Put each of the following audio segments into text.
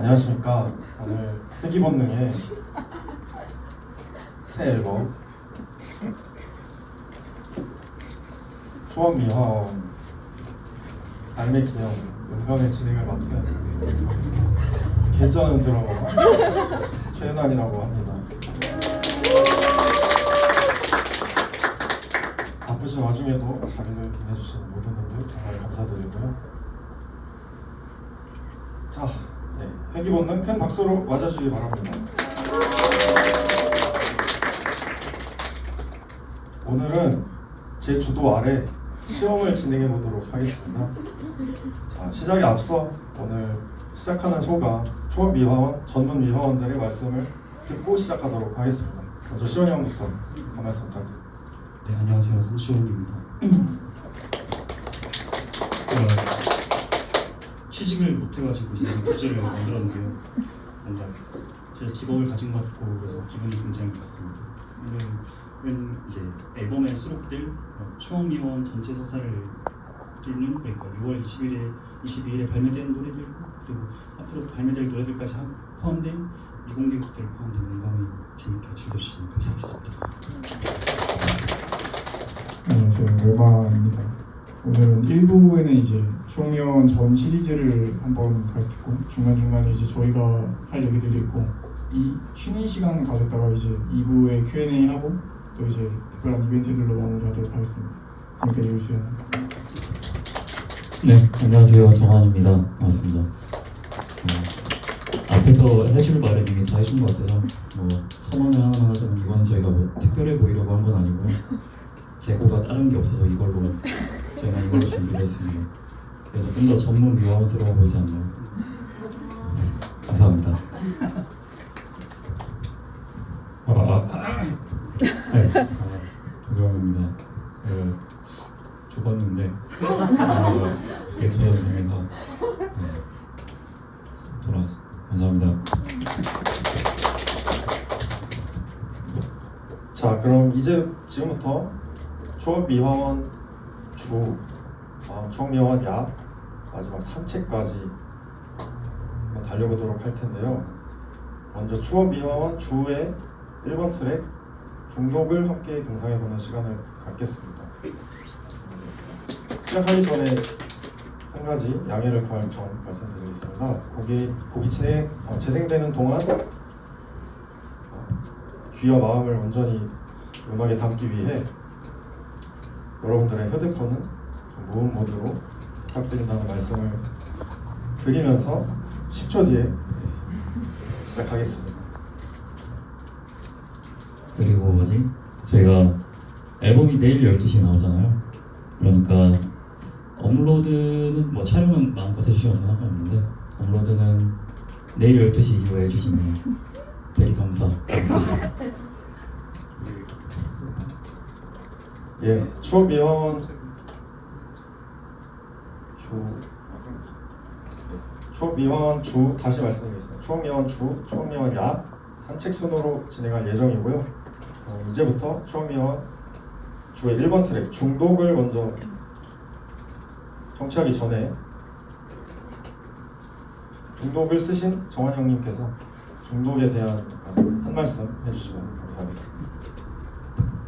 안녕하십니까. 오늘 회기본능의 새 앨범 초원미화원 발매 기념 음감의 진행을 맡은 개쩌는 드러머 최윤환이라고 합니다. 바쁘신 와중에도 자리를 빛내주시는 모든 분들 정말 감사드리고요. 자, 네, 회기본능 큰 박수로 맞아주시기 바랍니다. 오늘은 제 주도 아래 시험을 진행해 보도록 하겠습니다. 자, 시작에 앞서 오늘 시작하는 소감 초원미화원 전문 미화원들의 말씀을 듣고 시작하도록 하겠습니다. 먼저 시원이 형부터 한 말씀 부탁드립니다. 네, 안녕하세요. 손시원입니다. 취직을 못해가지고 지금 주제를 만들었는데요. 뭔가 제 직업을 가진 것 같고 그래서 기분이 굉장히 좋습니다. 오늘은 이제 앨범에 수록될 초원미화원 전체 서사를 뚫는, 그러니까 6월 22일에 발매된 노래들 그리고 앞으로 발매될 노래들까지 포함된 미공개 곡들을 포함된 음감을 재밌게 즐겨주시면 감사하겠습니다. 안녕하세요. 레마입니다. 오늘은 1부에는 이제 초원미화원 전 시리즈를 한번 다시 듣고 중간중간에 이제 저희가 할 얘기들도 있고 이 쉬는 시간 가졌다가 이제 2부에 Q&A 하고 또 이제 특별한 이벤트들로 마무리하도록 하겠습니다. 재밌게 해주세요. 네, 안녕하세요. 정환입니다. 반갑습니다. 앞에서 해줄 말을 이미 다 해준 것 같아서 뭐 첨언을 하나만 하자면 이거는 저희가 뭐 특별해 보이려고 한 건 아니고요. 재고가 다른 게 없어서 저희가 이걸로 준비를 했습니다. 그래서 좀 더 전문 미화원스러워 보이지 않나요? 감사합니다. 조경입니다. 죽었는데 게토 영상에서 돌아왔습니다. 감사합니다. 자, 그럼 지금부터 초원미화원 초원미화원 야 마지막 산책까지 한번 달려보도록 할 텐데요. 먼저 초원미화원 주의 1번 트랙 중독을 함께 감상해보는 시간을 갖겠습니다. 시작하기 전에 한 가지 양해를 구할 점 말씀드리겠습니다. 곡이 재생되는 동안 귀와 마음을 온전히 음악에 담기 위해 여러분들의 휴대폰은 좀 무음 모드로 부탁드린다는 말씀을 드리면서 10초 뒤에 시작하겠습니다. 그리고 저희가 앨범이 내일 12시에 나오잖아요. 그러니까 업로드는 뭐 촬영은 마음껏 해주셔도 상관없는데 업로드는 내일 12시 이후에 해주시면 되게 감사하겠습니다. 예, 초원미화원 주 다시 말씀드리겠습니다. 초원미화원 야 산책 순으로 진행할 예정이고요. 이제부터 초원미화원 주의 1번 트랙 중독을 먼저 청취하기 전에 중독을 쓰신 정환 형님께서 중독에 대한 한 말씀 해주시면 감사하겠습니다.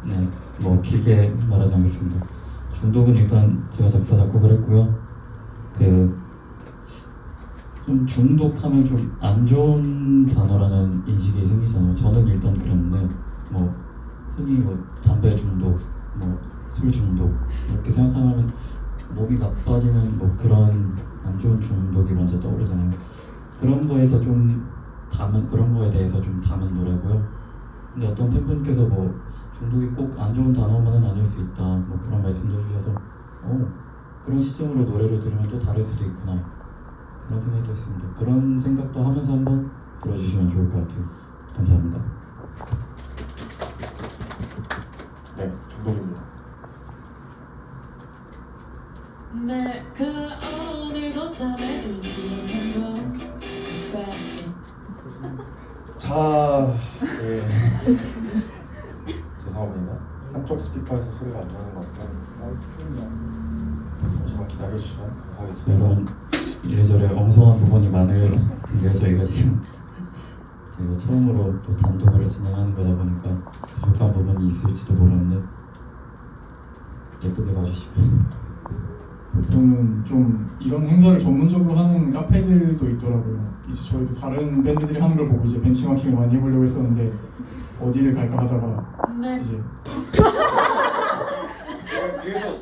네, 뭐 길게 말하지 않겠습니다. 중독은 일단 제가 작사 작곡을 했고요. 좀 중독하면 좀 안 좋은 단어라는 인식이 생기잖아요. 저는 일단 그랬는데 뭐 흔히 뭐 담배 중독, 뭐 술 중독 이렇게 생각하면 몸이 나빠지는 뭐 그런 안 좋은 중독이 먼저 떠오르잖아요. 그런 거에 대해서 좀 담은 노래고요. 근데 어떤 팬분께서 뭐 중독이 꼭 안 좋은 단어만은 아닐 수 있다 뭐 그런 말씀도 해주셔서 그런 시점으로 노래를 들으면 또 다를 수도 있구나 그런 생각도 했습니다. 그런 생각도 하면서 한번 들어주시면 좋을 것 같아요. 감사합니다. 네, 중독입니다. 오늘도 잠에 들지 않는 자, 예. 죄송합니다. 한쪽 스피커에서 소리가 안 나는 것 같아요. 잠시만 기다려주시면 감사하겠습니다. 여러분 이래저래 엉성한 부분이 많을 텐데 저희가 처음으로 또 단독으로 진행하는 거다 보니까 부족한 부분이 있을지도 모르는데 예쁘게 봐주시고. 보통은 좀 이런 행사를 전문적으로 하는 카페들도 있더라고요. 이제 저희도 다른 밴드들이 하는 걸 보고 이제 벤치마킹을 많이 해보려고 했었는데 어디를 갈까 하다가 네. 이제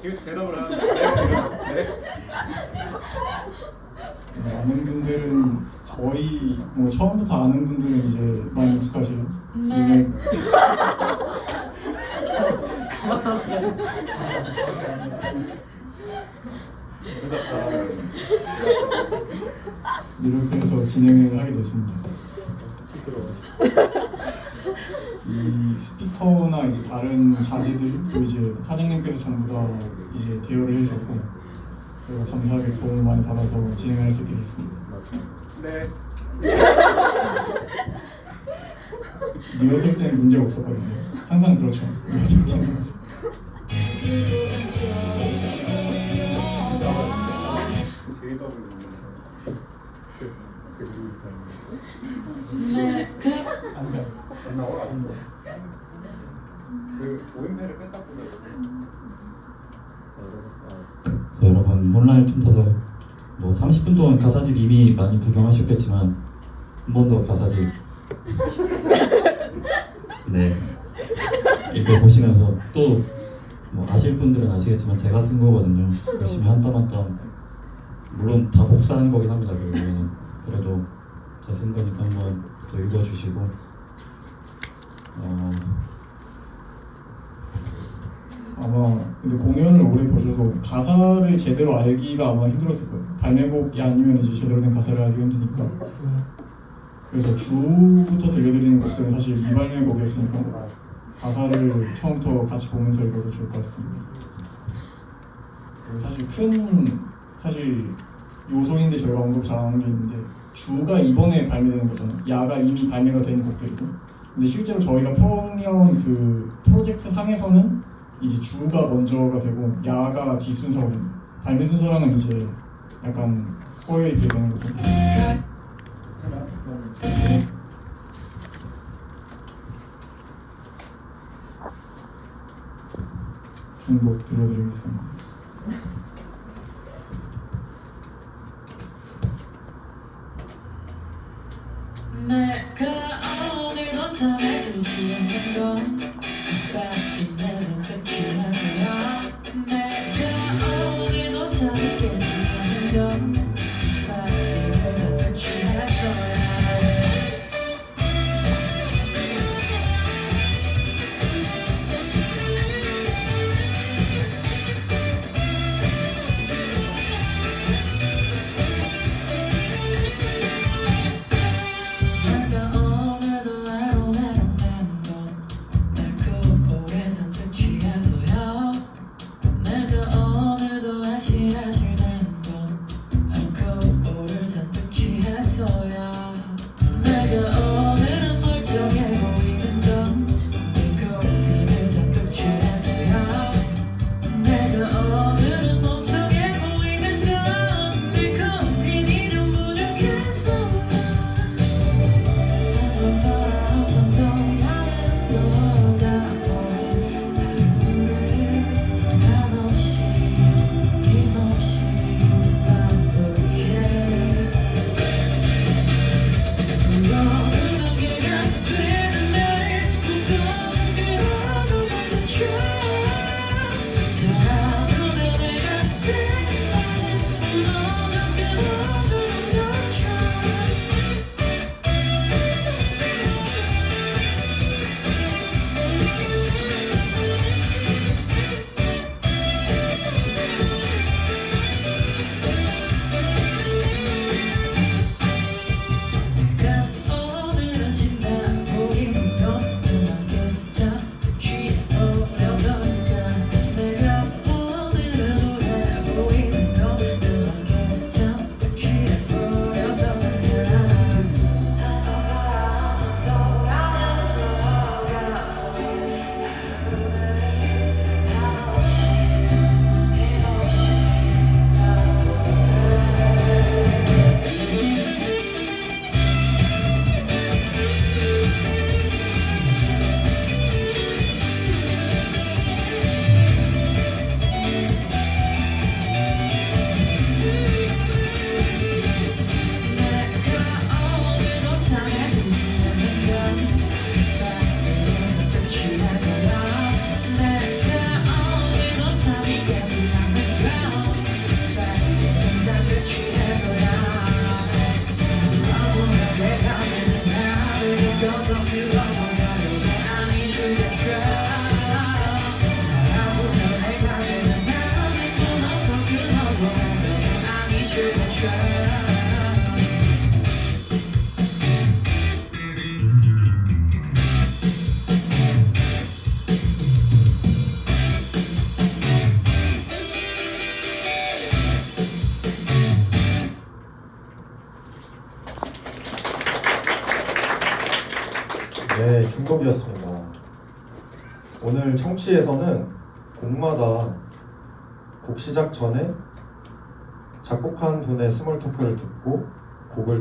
뒤에서 대답을 하는데 아는 분들은 저희 뭐 처음부터 아는 분들은 이제 많이 익숙하시죠. 네. 이렇게 해서 진행을 하게 됐습니다. 이 스피커나 이제 다른 자재들도 이제 사장님께서 전부 다 이제 대여를 해주셨고 저희가 감사하게 도움을 많이 받아서 진행할 수 있게 됐습니다. 네. 리허설 때는 문제가 없었거든요. 항상 그렇죠. 리허설 때는. 네. 그 오인패를 뺐다 보다. 자, 여러분 온라인 틈타서 뭐 30분 동안 가사집 이미 많이 구경하셨겠지만 한 번 더 가사집 네 읽어보시면서 또 뭐 아실 분들은 아시겠지만 제가 쓴 거거든요. 열심히 한 땀 한 땀 물론 다 복사한 거긴 합니다. 결국에는 그래도 제가 쓴 거니까 한번 또 읽어주시고 아마 근데 공연을 오래 보셔도 가사를 제대로 알기가 아마 힘들었을 거예요. 발매곡이 아니면 이제 제대로 된 가사를 알기가 힘드니까. 그래서 주부터 들려드리는 곡들은 사실 미발매곡이었으니까 가사를 처음부터 같이 보면서 읽어도 좋을 것 같습니다. 그리고 사실 요소인데 저희가 언급 잘 안 하는 게 있는데 주가 이번에 발매되는 거잖아요. 야가 이미 발매가 된 곡들이고 근데 실제로 저희가 프로미엄 그 프로젝트 상에서는 이제 주가 먼저가 되고 야가 뒷 순서가 됩니다. 발매 순서랑은 이제 약간 꼬여 있게 되는 거죠. 중독 들려드리겠습니다. 내가 오늘도 잠에 들지 않는 건 그 내 선택이 아니야. 내가 오늘도 잠이 깨지 않는 건 내 선택이 해서야. 내가 오늘도 외로운 건 날 굽고 중독이었습니다. 오늘 청취에서는 곡마다 곡 시작 전에 작곡한 분의 스몰 토크를 듣고 곡을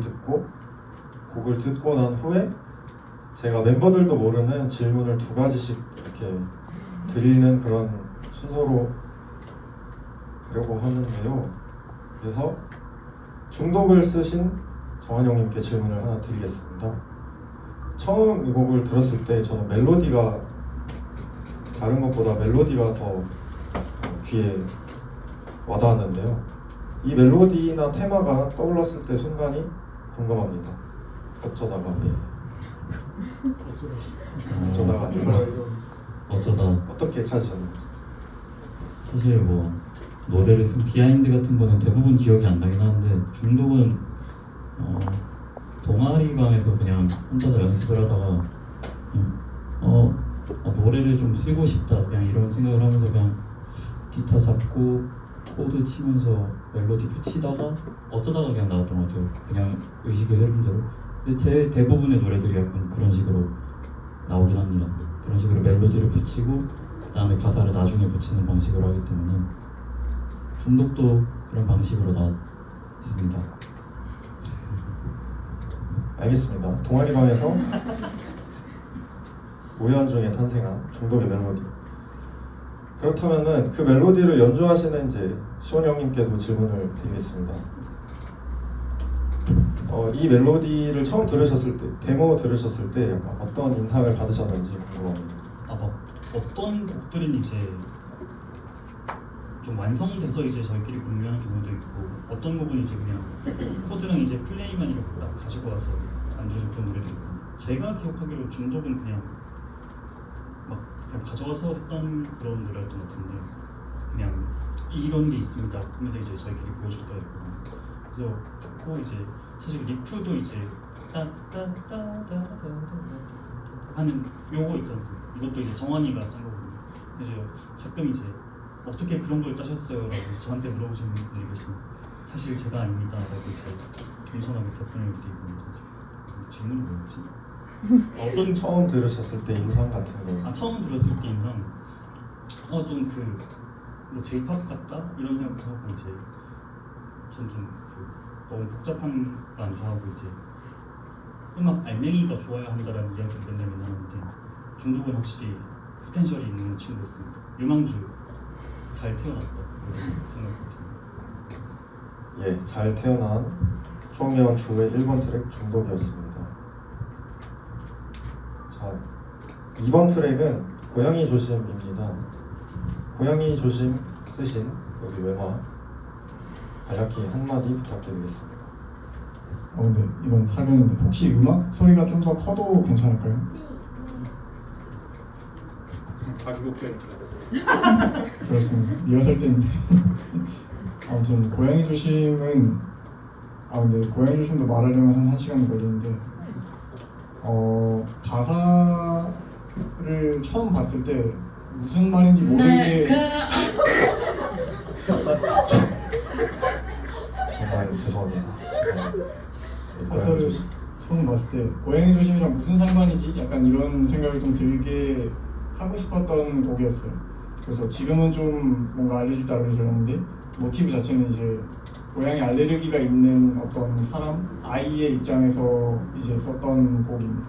듣고 난 후에 제가 멤버들도 모르는 질문을 2가지씩 이렇게 드리는 그런 순서로 하려고 하는데요. 그래서 중독을 쓰신 정한 형님께 질문을 하나 드리겠습니다. 처음 이 곡을 들었을 때 저는 멜로디가 다른 것보다 멜로디가 더 귀에 와닿았는데요. 이 멜로디나 테마가 떠올랐을 때 순간이 궁금합니다. 어쩌다가 어쩌다 어떻게 찾으셨는지. 사실 뭐 노래를 쓴 비하인드 같은 거는 대부분 기억이 안 나긴 하는데 중독은 동아리 방에서 그냥 혼자서 연습을 하다가 노래를 좀 쓰고 싶다 그냥 이런 생각을 하면서 그냥 기타 잡고 코드 치면서 멜로디 붙이다가 어쩌다가 그냥 나왔던 것 같아요. 그냥 의식의 흐름대로. 근데 제 대부분의 노래들이 약간 그런 식으로 나오긴 합니다. 그런 식으로 멜로디를 붙이고 그 다음에 가사를 나중에 붙이는 방식으로 하기 때문에 중독도 그런 방식으로 나왔습니다. 알겠습니다. 동아리방에서 우연 중에 탄생한 중독의 멜로디. 그렇다면은 그 멜로디를 연주하시는 이제 시원 형님께도 질문을 드리겠습니다. 이 멜로디를 처음 들으셨을 때, 데모 들으셨을 때 약간 어떤 인상을 받으셨는지 궁금합니다. 막 어떤 곡들은 이제 좀 완성돼서 이제 저희끼리 공유하는 경우도 있고 어떤 곡은 이제 그냥 코드랑 이제 플레이만 이렇게 딱 가지고 와서 안주는 그런 노래도 있고 제가 기억하기로 중독은 그냥 가져와서 했던 그런 노래였던 것 같은데 그냥 이런 게 있습니다 하면서 이제 저희끼리 보여줄 때가 있고 그래서 듣고 이제 사실 리프도 이제 따따따따따따 하는 요거 있지 않습니까? 이것도 이제 정환이가 짠 거거든요. 그래서 가끔 이제 어떻게 그런 걸 짜셨어요? 라고 저한테 물어보시는 분들이 계시면 사실 제가 아닙니다 라고 이제 겸손하게 답변을 드리고 질문이 뭐였지? 어떤 처음 들으셨을 때 인상 같은 거? 처음 들었을 때 인상 좀 뭐 J-pop 같다? 이런 생각도 하고 이제 전 좀 너무 복잡한 거 안 좋아하고 이제 음악 알맹이가 좋아야 한다라는 이야기를 맨날 하는데 중독은 확실히 포텐셜이 있는 친구였습니다. 유망주 잘 태어났다 이런 생각이 듭니다. 예, 잘 태어난 총명 주의 1번 트랙 중독이었습니다. 자, 2번 트랙은 고양이 조심입니다. 고양이 조심 쓰신 우리 외마 간략히 한마디 부탁드리겠습니다. 근데 이건 사견인데 혹시 음악 소리가 좀 더 커도 괜찮을까요? 그렇습니다. 리허설 때인데 아무튼 고양이 조심은 근데 고양이 조심도 말하려면 한 1시간이 걸리는데 가사를 처음 봤을 때 무슨 말인지 모르게 정말 죄송합니다. 가사를 처음 봤을 때 고양이 조심이랑 무슨 상관이지? 약간 이런 생각을 좀 들게 하고 싶었던 곡이었어요. 그래서 지금은 좀 뭔가 알려줄다 알려주려는데 모티브 자체는 이제 고양이 알레르기가 있는 어떤 사람, 아이의 입장에서 이제 썼던 곡입니다.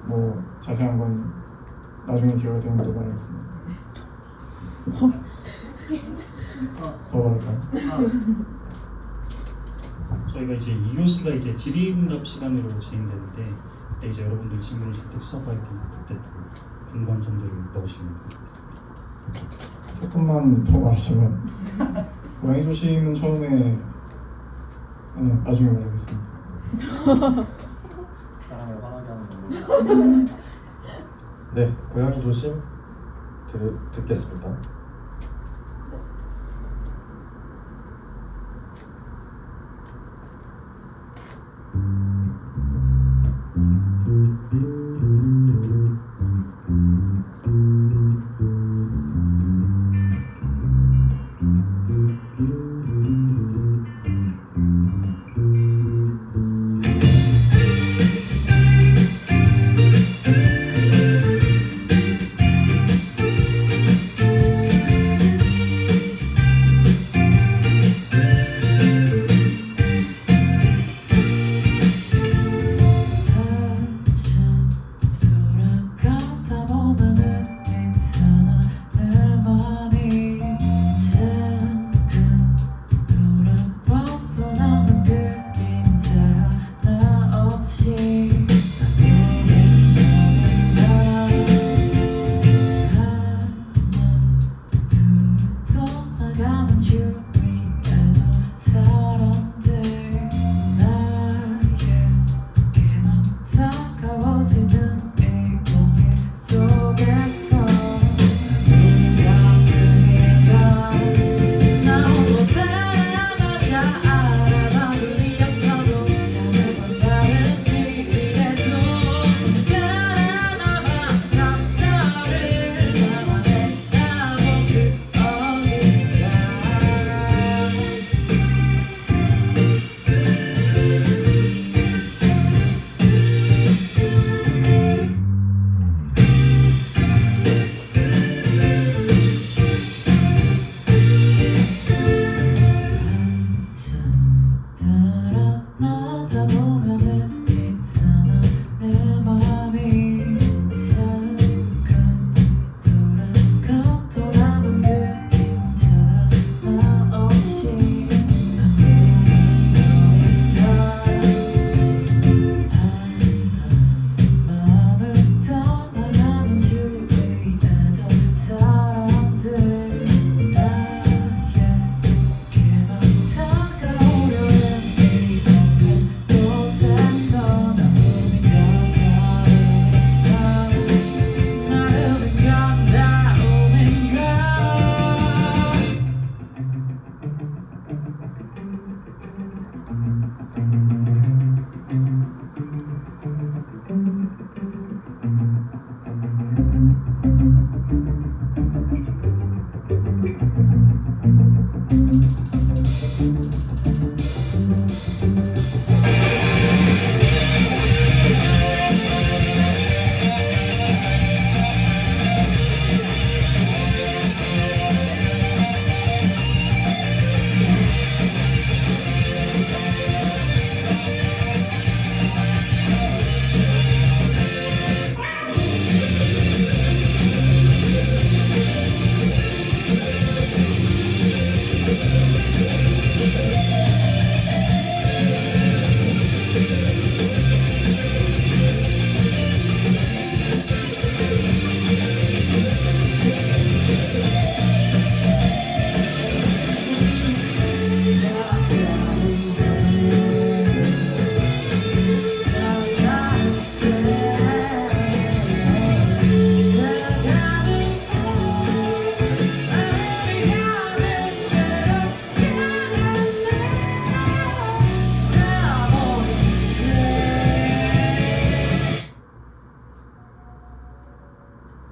뭐 자세한 건 나중에 기회가 되면 또 말하겠습니다. 더 말할까요? 저희가 이제 2교시가 이제 질의응답 시간으로 진행되는데 그때 이제 여러분들 질문을 잔뜩 수사할 테니까 그때 또 궁금한 점들을 넣으시면 되겠습니다. 조금만 더 말하자면 고양이 조심은 처음에 나중에 말하겠습니다. 사람을 화나게 하는 거. 네, 고양이 조심 듣겠습니다.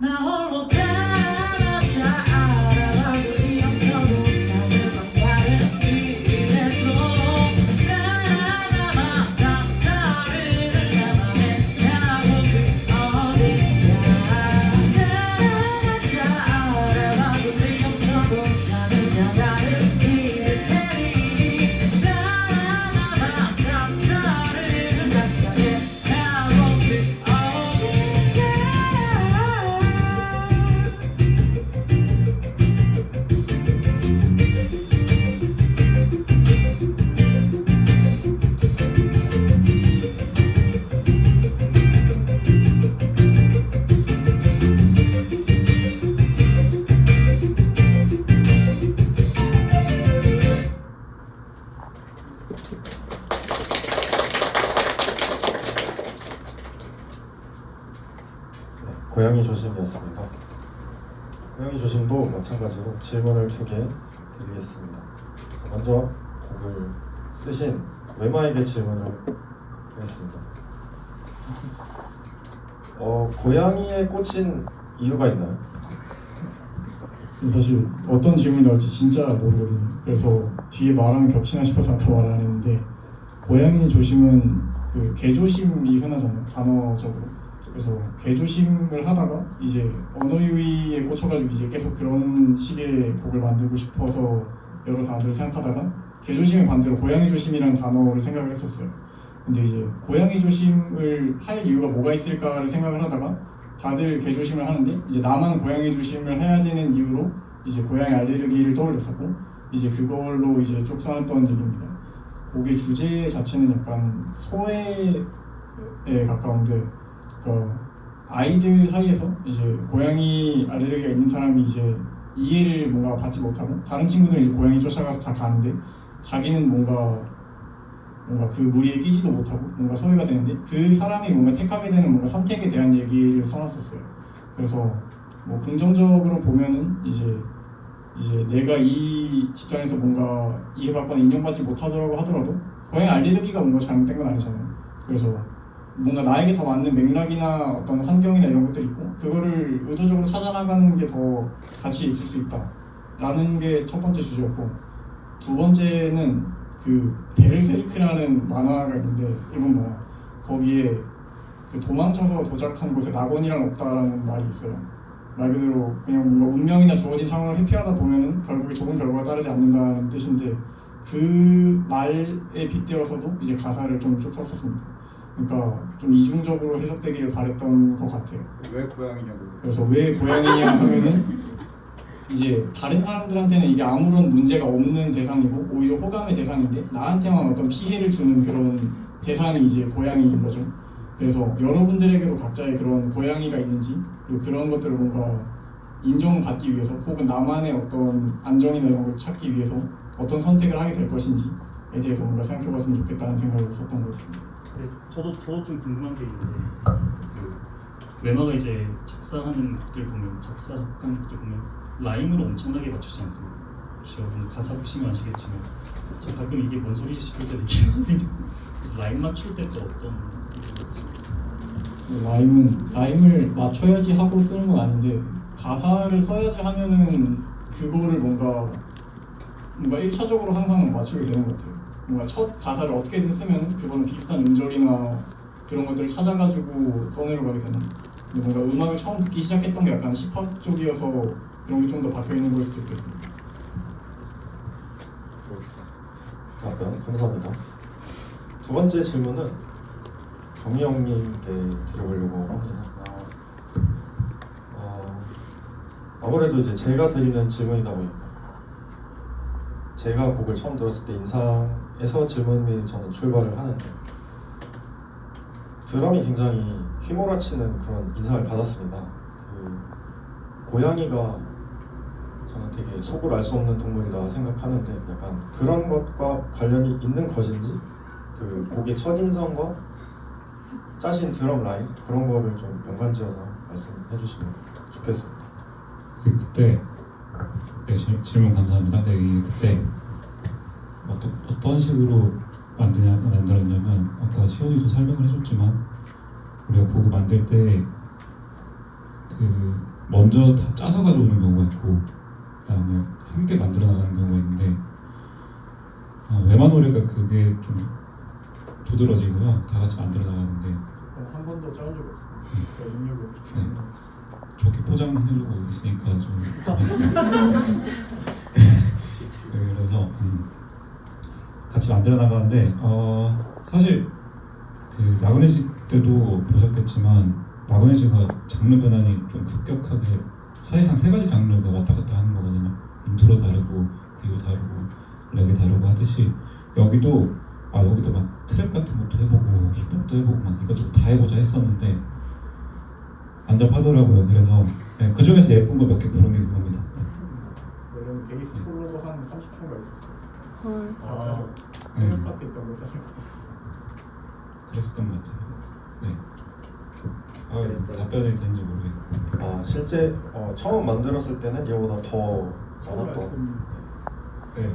나 홀로 따라잡자 알아봐도 이어서도 나는 다른 길에 들어 살아남아 다른 나만의 나고 그 어디야 따라잡자 알아봐도 이어서도 나는 다른 길을 테니 살아남아 다른 나만의 나고 그 어디야. 네, 고양이 조심이었습니다. 고양이 조심도 마찬가지로 질문을 2개 드리겠습니다. 먼저 곡을 쓰신 외마에게 질문을 드리겠습니다. 고양이에 꽂힌 이유가 있나요? 사실 어떤 질문이 나올지 진짜 모르거든요. 그래서 뒤에 말하면 겹치나 싶어서 아까 말 안 했는데 고양이 조심은 그 개조심이 흔하잖아요. 단어적으로. 그래서 개조심을 하다가 이제 언어 유희에 꽂혀가지고 이제 계속 그런 식의 곡을 만들고 싶어서 여러 단어들을 생각하다가 개조심의 반대로 고양이 조심이라는 단어를 생각을 했었어요. 근데 이제 고양이 조심을 할 이유가 뭐가 있을까를 생각을 하다가 다들 개조심을 하는데 이제 나만 고양이 조심을 해야 되는 이유로 이제 고양이 알레르기를 떠올렸었고 이제 그걸로 이제 쭉 써놨던 얘기입니다. 곡의 주제 자체는 약간 소외에 가까운데 그러니까 아이들 사이에서 이제 고양이 알레르기가 있는 사람이 이제 이해를 뭔가 받지 못하고 다른 친구들은 이제 고양이 쫓아가서 다 가는데 자기는 뭔가 그 무리에 끼지도 못하고 뭔가 소외가 되는데 그 사람이 뭔가 택하게 되는 뭔가 선택에 대한 얘기를 써놨었어요. 그래서 뭐 긍정적으로 보면은 이제 내가 이 집단에서 뭔가 이해받거나 인정받지 못하더라고 하더라도 고양이 알레르기가 뭔가 잘못된 건 아니잖아요. 그래서 뭔가 나에게 더 맞는 맥락이나 어떤 환경이나 이런 것들이 있고 그거를 의도적으로 찾아나가는 게 더 가치 있을 수 있다라는 게 첫 번째 주제였고 두 번째는 그 베르세르크라는 만화가 있는데 일본 만화 거기에 그 도망쳐서 도착한 곳에 낙원이란 없다라는 말이 있어요. 말 그대로 그냥 뭔가 운명이나 주어진 상황을 회피하다 보면은 결국에 좋은 결과가 따르지 않는다는 뜻인데 그 말에 빗대어서도 이제 가사를 좀 쭉 썼었습니다. 그러니까 좀 이중적으로 해석되기를 바랬던 것 같아요. 왜 고양이냐고. 그래서 왜 고양이냐 하면은 이제 다른 사람들한테는 이게 아무런 문제가 없는 대상이고 오히려 호감의 대상인데 나한테만 어떤 피해를 주는 그런 대상이 이제 고양이인 거죠. 그래서 여러분들에게도 각자의 그런 고양이가 있는지 그리고 그런 것들을 뭔가 인정받기 위해서 혹은 나만의 어떤 안정이나 이런 걸 찾기 위해서 어떤 선택을 하게 될 것인지에 대해서 뭔가 생각해봤으면 좋겠다는 생각을 썼던 것 같습니다. 네, 저도 좀 궁금한 게 있는데 그 외마가 이제 작사하는 곡들 보면 작곡하는 곡들 보면 라임으로 엄청나게 맞추지 않습니까? 혹시 여러분 가사 보시면 아시겠지만 저 가끔 이게 뭔 소리지 싶을 때도 있긴 하거든요. 그래서 라임 맞출 때 또 어떤 라임을 맞춰야지 하고 쓰는 건 아닌데 가사를 써야지 하면은 그거를 뭔가 1차적으로 항상 맞추게 되는 것 같아요. 뭔가 첫 가사를 어떻게든 쓰면 그거는 비슷한 음절이나 그런 것들을 찾아가지고 써내려가게 되는. 근데 뭔가 음악을 처음 듣기 시작했던 게 약간 힙합 쪽이어서 그런 게 좀 더 박혀 있는 걸 수도 있겠습니다. 답변 감사합니다. 두 번째 질문은 경희 형님께 드려보려고 합니다. 아무래도 이제 제가 드리는 질문이다 보니까 제가 곡을 처음 들었을 때 인상에서 질문이 저는 출발을 하는데 드럼이 굉장히 휘몰아치는 그런 인상을 받았습니다. 그 고양이가 저는 되게 속을 알 수 없는 동물이라 생각하는데 약간 그런 것과 관련이 있는 것인지 그 곡의 첫인상과 짜신 드럼 라인 그런 거를 좀 연관지어서 말씀해 주시면 좋겠습니다. 그때 네, 질문 감사합니다. 네, 그때 어떤 식으로 만들었냐면 아까 시원이도 설명을 해줬지만 우리가 곡을 만들 때 그 먼저 다 짜서 가져오는 경우가 있고 그다음에 함께 만들어 나가는 경우가 있는데 외마 노래가 그게 좀 두드러지고요. 다 같이 만들어 나가는데 한 번도 짜온 적 없어요. 그러니까 능력이 없기 때문에. 좋게 포장해주고 있으니까 좀 그래서 같이 만들어 나가는데 사실 그 마그네지 때도 보셨겠지만 마그네지가 장르 변환이 좀 급격하게 사실상 세 가지 장르가 왔다 갔다 하는 거거든요. 인트로 다르고 그이후 다르고 렉이 다르고 하듯이 여기도 여기도 막 트랩 같은 것도 해보고 힙합도 해보고 막 이것저것 다 해보자 했었는데 안 잡하더라고요. 그래서 네, 그 중에서 예쁜 거 몇 개 고른 게 그겁니다. 이런 베이스 솔로도 한 30초가 있었어요. 헐. 네, 파트 있던 거 사실. 그랬었던 것 같아요. 네. 답변이 되는지 모르겠어요. 실제 처음 만들었을 때는 얘보다 더 많았던 네.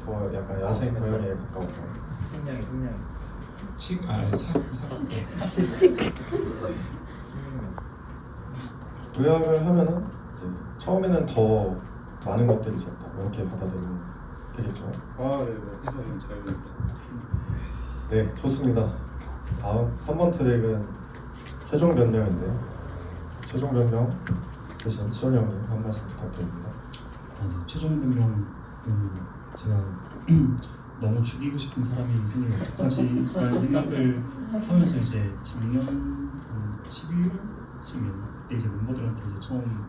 더 약간 야생 고양이에 가까웠던 승량이 요약을 하면은 이제 처음에는 더 많은 것들이 있었다 이렇게 받아들이면 되겠죠. 해석은 잘 됩니다. 네, 좋습니다. 다음 3번 트랙은 최종 변명인데요. 최종 변명 대신 시원 형님 한 말씀 부탁드립니다. 네. 최종 변명은 제가 너무 죽이고 싶은 사람이 인생을 어떡하지? 라는 생각을 하면서 이제 작년 한 12월쯤이었나? 그때 이제 멤버들한테 이제 처음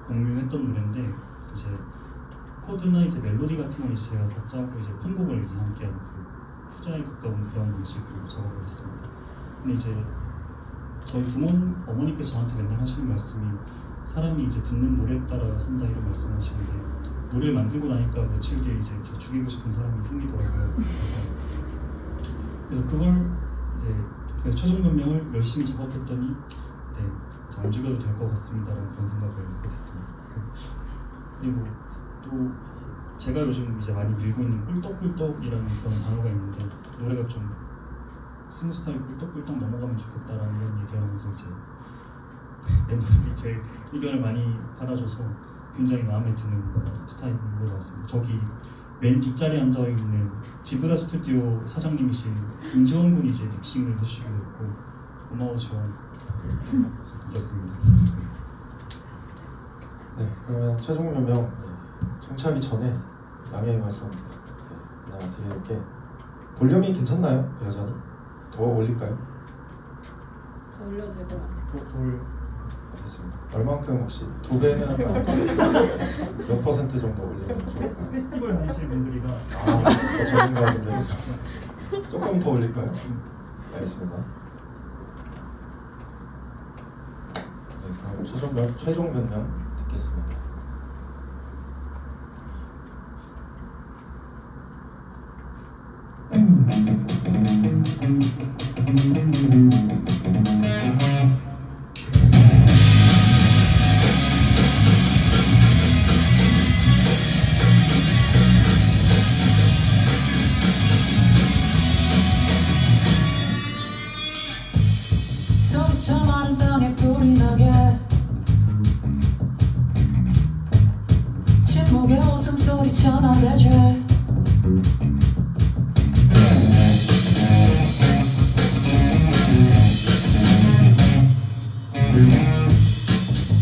공유했던 노래인데 이제 코드나 이제 멜로디 같은 걸 이제 제가 다 짜고 이제 편곡을 이제 함께하는 그 후자에 가까운 그런 방식으로 작업을 했습니다. 근데 이제 저희 어머니께서 저한테 맨날 하시는 말씀이 사람이 이제 듣는 노래에 따라 산다 이런 말씀하시는데 노래를 만들고 나니까 며칠 뒤에 이제 제가 죽이고 싶은 사람이 생기더라고요. 그래서 그걸 이제 그래서 최종 변명을 열심히 작업했더니 네, 이제 안 죽여도 될 것 같습니다라는 그런 생각을 하게 됐습니다. 그리고 또 제가 요즘 이제 많이 밀고 있는 꿀떡꿀떡이라는 그런 단어가 있는데 노래가 좀 스무스하게 꿀떡꿀떡 넘어가면 좋겠다라는 이런 얘기를 하면서 이제 멤버들이 제 의견을 많이 받아줘서 굉장히 마음에 드는 스타일로 나왔습니다. 저기 맨 뒷자리에 앉아있는 지브라 스튜디오 사장님이신 김지원 군이 이제 믹싱을 해주시기도 했고 고마워 지원. 그렇습니다. 네, 그러면 최종 변명 청취하기 전에 양해의 말씀 하나 드릴게. 볼륨이 괜찮나요? 여전히? 더 올릴까요? 더 올려도 될 것 같아요. 알겠습니다. 얼만큼 혹시 2배는 몇 퍼센트 정도 올리면 좋을까요? 페스티벌 다니시는 분들이라 더 전문가 분들이죠. 조금 더 올릴까요? 알겠습니다. 네, 그럼 최종 변명 듣겠습니다. 소리쳐 마른 땅에 불이 나게 침묵의 웃음소리 전화해줘.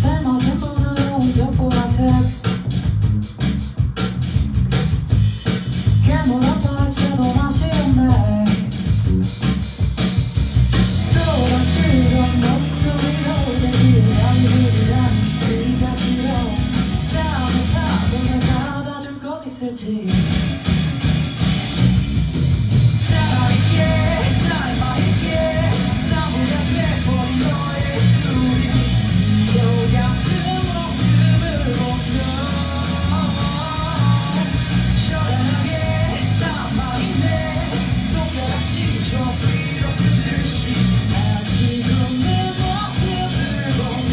삶아서 부드러운 젖보라색 깨물어 발쳐도 맛이 없네. 소란스러운 목소리로 내기란 우리란 네가 싫어. 다음에 봐도 내가 받아줄 것 있을지. 살아있게 닮아있게 나무가 돼버린 너의 술이 너 같은 모습을 보며 처량하게 남아있네. 손가락질 저 위로 쓰듯이 아직은 내 모습을 보니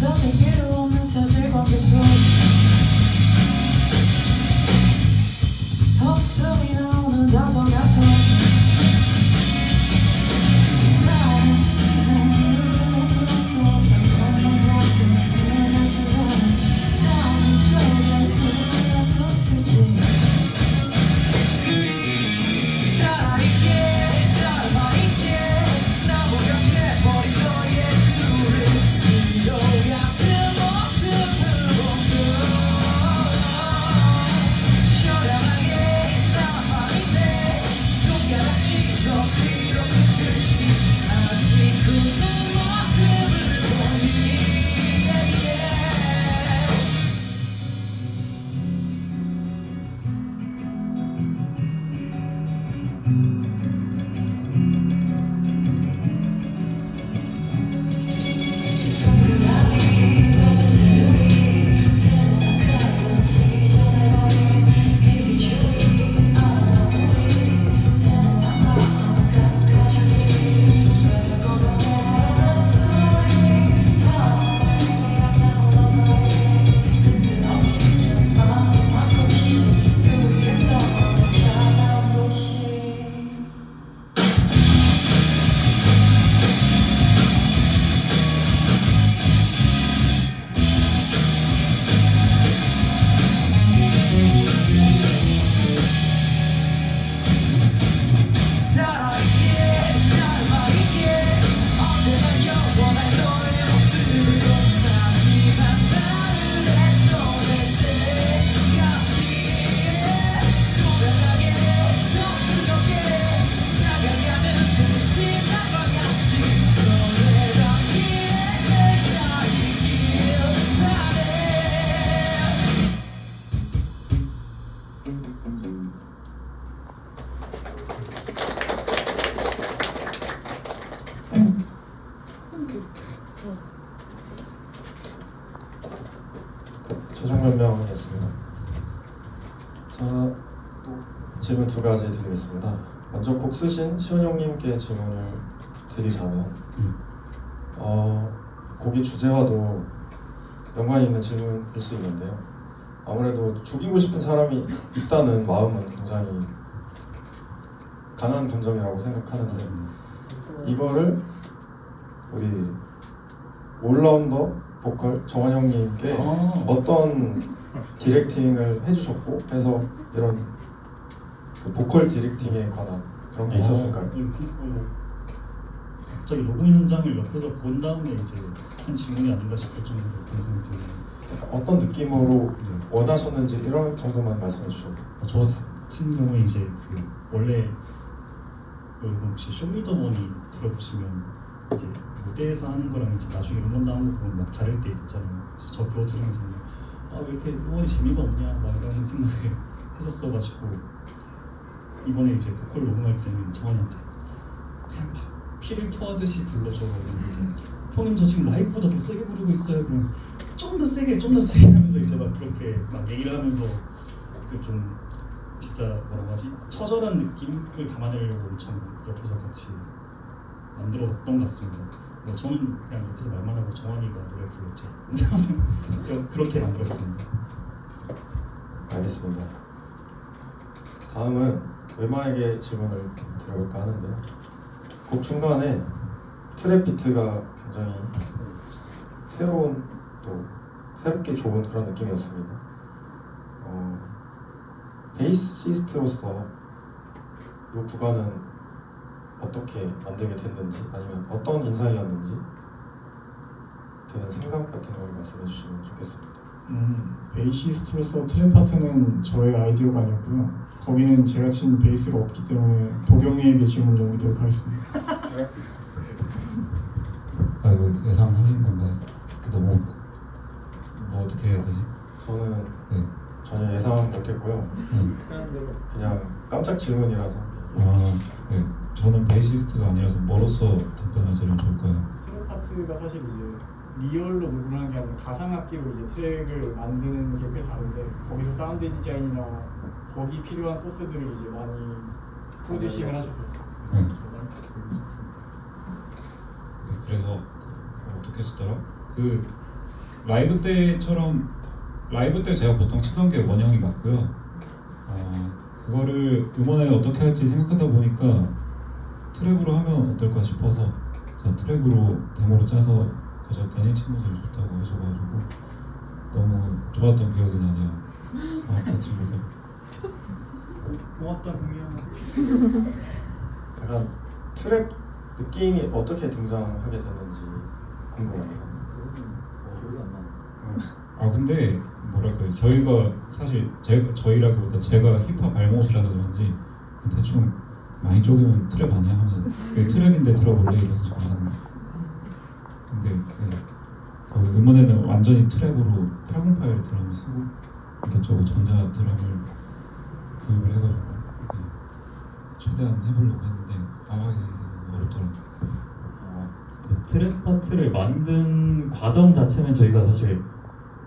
더는 필요 없는 사실관계 속 헛소리 나오는 다정 같아. 나는 시간을 것만 같은 내가 싫어. 다음은 저를 흘러섰을지. 살아있게 닮아있게 나무가 돼버린 너의 술을 너 같은 모습을 보며 처량하게 남아있네. 손가락질 저 위로 쓰듯이 아직은 내 모습을 보니 살아있게 닮아있게 언제나 영원한 너의 모습으로 하지만 나를 내쫓을 때까지 소변하게 더 뜨겁게 다가가는 순신함과 같이 너의 감기에 내가 이길 바래. 최종 변명하겠습니다. 자, 또 질문 두 가지 드리겠습니다. 먼저 곡 쓰신 시원 형님께 질문을 드리자면, 곡의 주제와도 연관이 있는 질문일 수 있는데요. 아무래도 죽이고 싶은 사람이 있다는 마음은 굉장히 강한 감정이라고 생각하는데, 이거를 우리 올라운더 보컬 정환 형님께 어떤 디렉팅을 해주셨고 해서 이런 그 보컬 디렉팅에 관한 그런 게 있었을까요? 갑자기 녹음 현장을 옆에서 본 다음에 이제 한 질문이 아닌가 싶을 정도로 그런 생각이 드네요. 어떤 느낌으로 원하셨는지 이런 정도만 말씀해 주셔도. 저 같은 경우에 이제 그 원래 여러분 혹시 쇼미더머니 들어보시면 이제 무대에서 하는 거랑 이제 나중에 음원 나온 거 보면 막 다를 때 있잖아요. 그래서 저 그거 들으면서 왜 이렇게 음원이 재미가 없냐 막 이런 생각을 했었어가지고 이번에 이제 보컬 녹음할 때는 정환이한테 그냥 막 피를 토하듯이 불러줘. 이제 형님 저 지금 라이브보다 더 세게 부르고 있어요. 그럼 좀 더 세게 하면서 이제 막 그렇게 막 얘기를 하면서 그 좀 진짜 뭐라고 하지? 처절한 느낌을 담아내려고 엄청 옆에서 같이 만들었던 것 같습니다. 뭐 저는 그냥 옆에서 말만 하고 정환이가 노래 불렀죠. 그렇게 만들었습니다. 알겠습니다. 다음은 웨마에게 질문을 드려볼까 하는데요. 곡 중간에 트랩 비트가 굉장히 새로운 또 새롭게 좋은 그런 느낌이었습니다. 베이시스트로서 이 구간은 어떻게 만들게 됐는지 아니면 어떤 인상이었는지 드는 생각 같은 걸 말씀해 주시면 좋겠습니다. 베이시스트로서 트랩 파트는 저의 아이디어가 아니었고요. 거기는 제가 친 베이스가 없기 때문에 도경이에게 질문을 넘기도록 하겠습니다. 아 이거 예상하신 건가요? 그 너무 뭐 어떻게 해야 되지? 저는 네. 전혀 예상 못했고요. 그냥 깜짝 질문이라서 아 네. 저는 베이시스트가 아니라서 뭐로서 답변을 드리면 좋을까요? 트랩 파트가 사실 이제 리얼로 녹음을 하는 게 아니라 가상악기로 이제 트랙을 만드는 게 꽤 다른데 거기서 사운드 디자인이나 거기 필요한 소스들을 이제 많이 프로듀싱을 하셨었어요. 네. 그래서 어떻게 했었더라? 그 라이브 때 제가 보통 치던 게 원형이 맞고요. 그거를 이번에 어떻게 할지 생각하다 보니까 트랩으로 하면 어떨까 싶어서 제가 트랩으로 데모로 짜서 가져왔더니 친구들이 좋다고 해줘가지고 너무 좋았던 기억이 나네요. 고맙다 친구들. 고맙다 형이야. 약간 트랩 느낌이 어떻게 등장하게 됐는지 궁금합니다. 기억이 안 나네. 아 근데 뭐랄까요, 저희가 사실 저희라기보다 제가 힙합 알못이라서 그런지 대충 많이 쪼개면 트랩 아니야 하면서 트랩인데 들어볼래 이래서 좋아하는 거. 근데 이번에는 완전히 트랩으로 808 드럼을 쓰고 이것저것 전자 드럼을 구입을 해가지고 최대한 해보려고 했는데 이게 어렵더라고요. 그 트랙 파트를 만든 과정 자체는 저희가 사실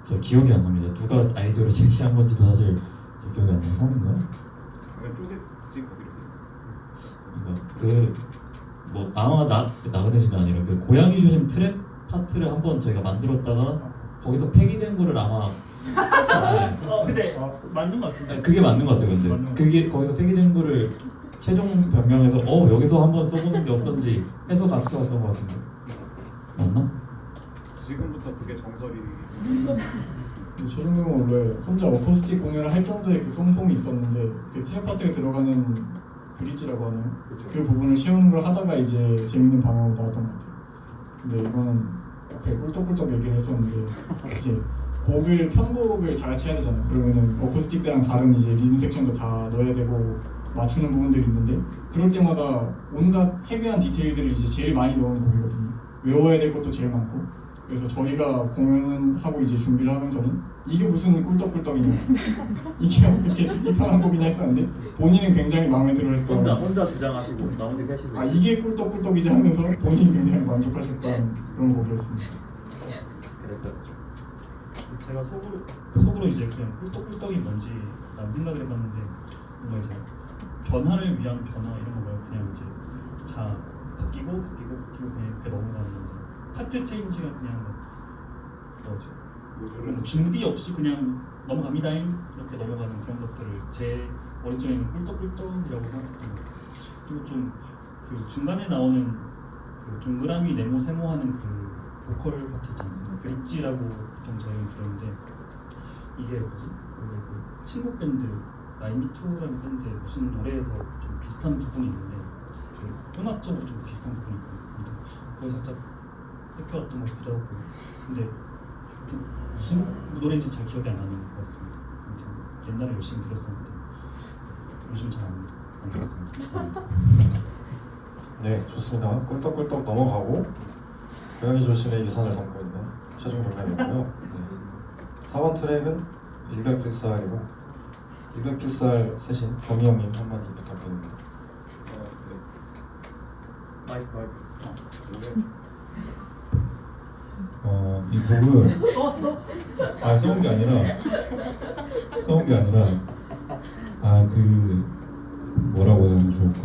저 기억이 안 납니다. 누가 아이디어를 제시한 건지도 사실 기억이 안 나요. 형인가요? 그냥 쪼개지 그러니까 그뭐 아마 나그네시가 아니라 그 고양이 조심 트랙 파트를 한번 저희가 만들었다가 거기서 폐기된 거를 아마 네. 근데 맞는 것 같은데. 그게 맞는 것 같아요. 근데 맞는 것 그게 거기서 폐기된 거를 최종 변경해서 여기서 한번 써보는 게 어떤지 해서 가져왔던 것 같은데 맞나? 지금부터 그게 정설이. 최종적으로 원래 혼자 어쿠스틱 공연을 할 정도의 그 송폼이 있었는데 그 트랩 파트가 들어가는 브릿지라고 하나요? 그 부분을 채우는 걸 하다가 이제 재밌는 방향으로 나왔던 것 같아요. 근데 이거는 앞에 꿀떡꿀떡 얘기를 했었는데 이제 편곡을 다 같이 해야 되잖아요. 그러면은 어쿠스틱 때랑 다른 이제 리듬 섹션도 다 넣어야 되고 맞추는 부분들이 있는데 그럴 때마다 온갖 헤비한 디테일들을 이제 제일 많이 넣은 곡이거든요. 외워야 될 것도 제일 많고. 그래서 저희가 공연을 하고 이제 준비를 하면서는 이게 무슨 꿀떡꿀떡이냐 이게 어떻게 특별한 곡이냐 했었는데 본인은 굉장히 마음에 들어했던 혼자 주장하시고 나머지 셋이서. 이게 꿀떡꿀떡이지 하면서 본인이 굉장히 만족하셨던 그런 곡이었습니다. 그랬죠. 제가 속으로 이제 그냥 꿀떡꿀떡이 뭔지 난 생각을 해봤는데 뭔가 이제 변화를 위한 변화 이런 거 말고 그냥 이제 자 바뀌고 그냥 이렇게 넘어가는 건데 파트 체인지가 그냥 뭐죠? 준비 없이 그냥 넘어갑니다잉 이렇게 넘어가는 그런 것들을 제 머릿속에는 꿀떡꿀떡이라고 생각했던 것 같아요. 그리고 좀 그 중간에 나오는 그 동그라미 네모 세모하는 그 보컬 파트 있지 않습니까? 브릿지라고 보통 저희는 부르는데 이게 뭐지? 원래 그 친구 밴드 나이미투라는 밴드의 무슨 노래에서 좀 비슷한 부분이 있는데 그 음악적으로 좀 비슷한 부분이 있거든요. 그걸 살짝 뺏겨왔던 것 같기도 하고 근데 무슨 노래인지 잘 기억이 안 나는 것 같습니다. 아무튼 옛날에 열심히 들었었는데 요즘 잘 안 들었습니다. 죄송합니다. 네, 좋습니다. 꿀떡꿀떡 넘어가고 고양이 조심의 유산을 담고 있는 최종 결과이고요. 네. 4번 트랙은 일각필살이고 일각필살 세신 범이 형님 한마디 부탁드립니다. 마이크. 이 곡을 썼어? 써온 게 아니라 그 뭐라고 해야 하면 좋을까?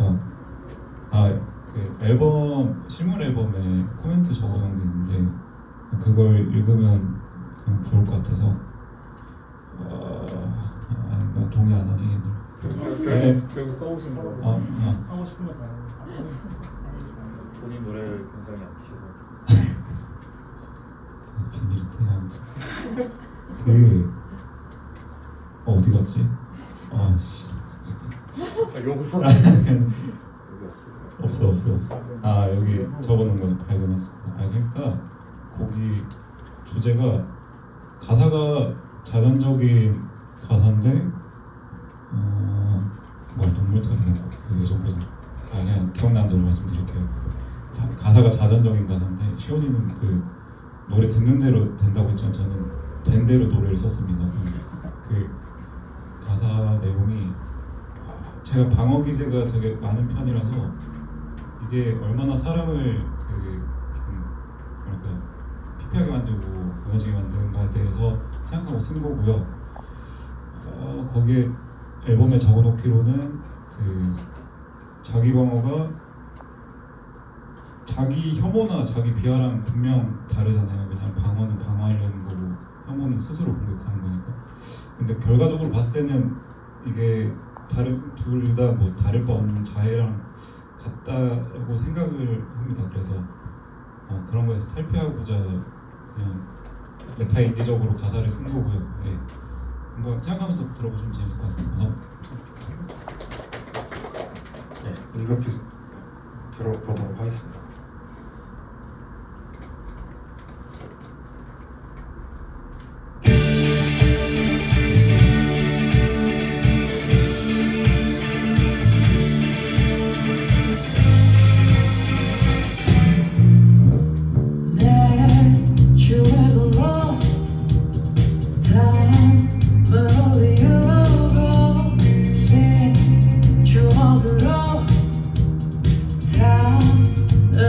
그 앨범 실물 앨범에 코멘트 적어놓은 게 있는데 그걸 읽으면 그냥 좋을 것 같아서 그러니까 동의 안 하니 애들 네. 결국 써오신 거. 하고 싶은 거 다. 본인 노래를 굉장히 아끼셔서. 비밀 아무튼 그 어디 갔지? 아 씨. 욕을 하면 여기 없어요. 없어. 아 여기 적어놓은 거 발견했습니다. 아 그러니까 곡이 주제가 가사가 자연적인 가사인데 눈물 터지는 거 그게 정보서 그냥 기억나는 대로 말씀드릴게요. 가사가 자전적인 가사인데 시온이는 그 노래 듣는 대로 된다고 했지만 저는 된 대로 노래를 썼습니다. 그 가사 내용이 제가 방어 기제가 되게 많은 편이라서 이게 얼마나 사람을 좀 뭐랄까 피폐하게 만들고 무너지게 만드는가에 대해서 생각하고 쓴 거고요. 거기에 앨범에 적어놓기로는 그 자기 방어가 자기 혐오나 자기 비하랑 분명 다르잖아요. 왜냐면 방어는 방어하려는 거고 혐오는 스스로 공격하는 거니까. 근데 결과적으로 봤을 때는 이게 둘 다 뭐 다를 바 없는 자해랑 같다고 생각을 합니다. 그래서 그런 거에서 탈피하고자 그냥 메타 인지적으로 가사를 쓴 거고요. 네. 한번 생각하면서 들어보시면 재밌을 것 같습니다. 감사합니다. 네, 임금피 들어보도록 하겠습니다. 내 주위로 담을 올리우고 빈 추억으로 담을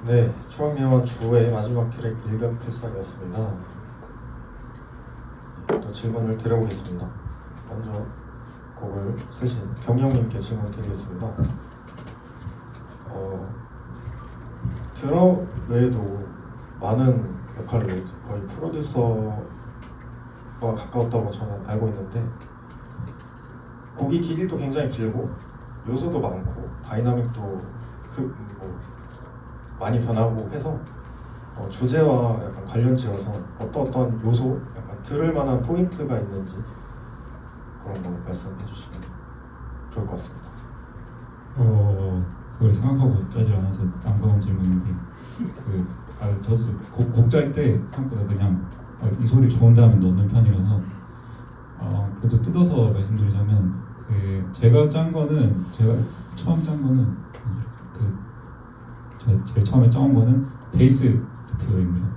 네, 추억미화원 주의 마지막 트랙 일격필살이었습니다. 또 질문을 드려보겠습니다. 먼저 곡을 쓰신 경영님께 질문 드리겠습니다. 드럼 외에도 많은 역할을 거의 프로듀서와 가까웠다고 저는 알고 있는데 곡이 길이도 굉장히 길고 요소도 많고 다이나믹도 많이 변하고 해서 주제와 약간 관련 지어서 어떤 요소, 약간 들을 만한 포인트가 있는지 그런 거 말씀해 주시면 좋을 것 같습니다. 그걸 생각하고 짜지 않아서 난감한 질문인데 저도 곡 짤 때 생각보다 그냥 이 소리 좋은데 하면 넣는 편이라서 그래도 뜯어서 말씀드리자면 제가 처음 짠 거는 제가 제일 처음에 짜온 거는 베이스 리프입니다.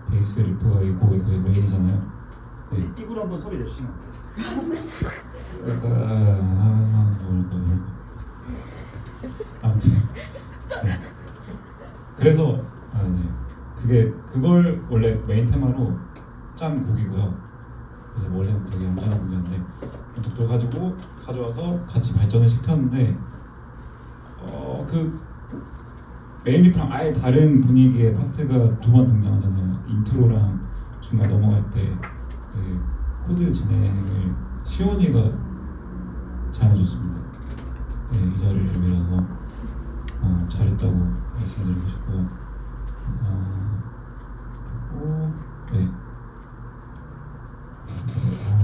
베이스 리프가 이 곡의 되게 메인이잖아요. 네. 입으로 한번 소리 내주시면 안 돼요? 아무튼 네. 그래서 그걸 원래 메인 테마로 짠 곡이고요. 그래서 원래는 되게 얌전한 곡이었는데 그걸 가지고 가져와서 같이 발전을 시켰는데 그 메인 리프랑 아예 다른 분위기의 파트가 두 번 등장하잖아요. 인트로랑 중간 넘어갈 때 코드 진행을 시온이가 잘해줬습니다. 이 자리를 빌어서 잘했다고 말씀드리고 싶고요. 그리고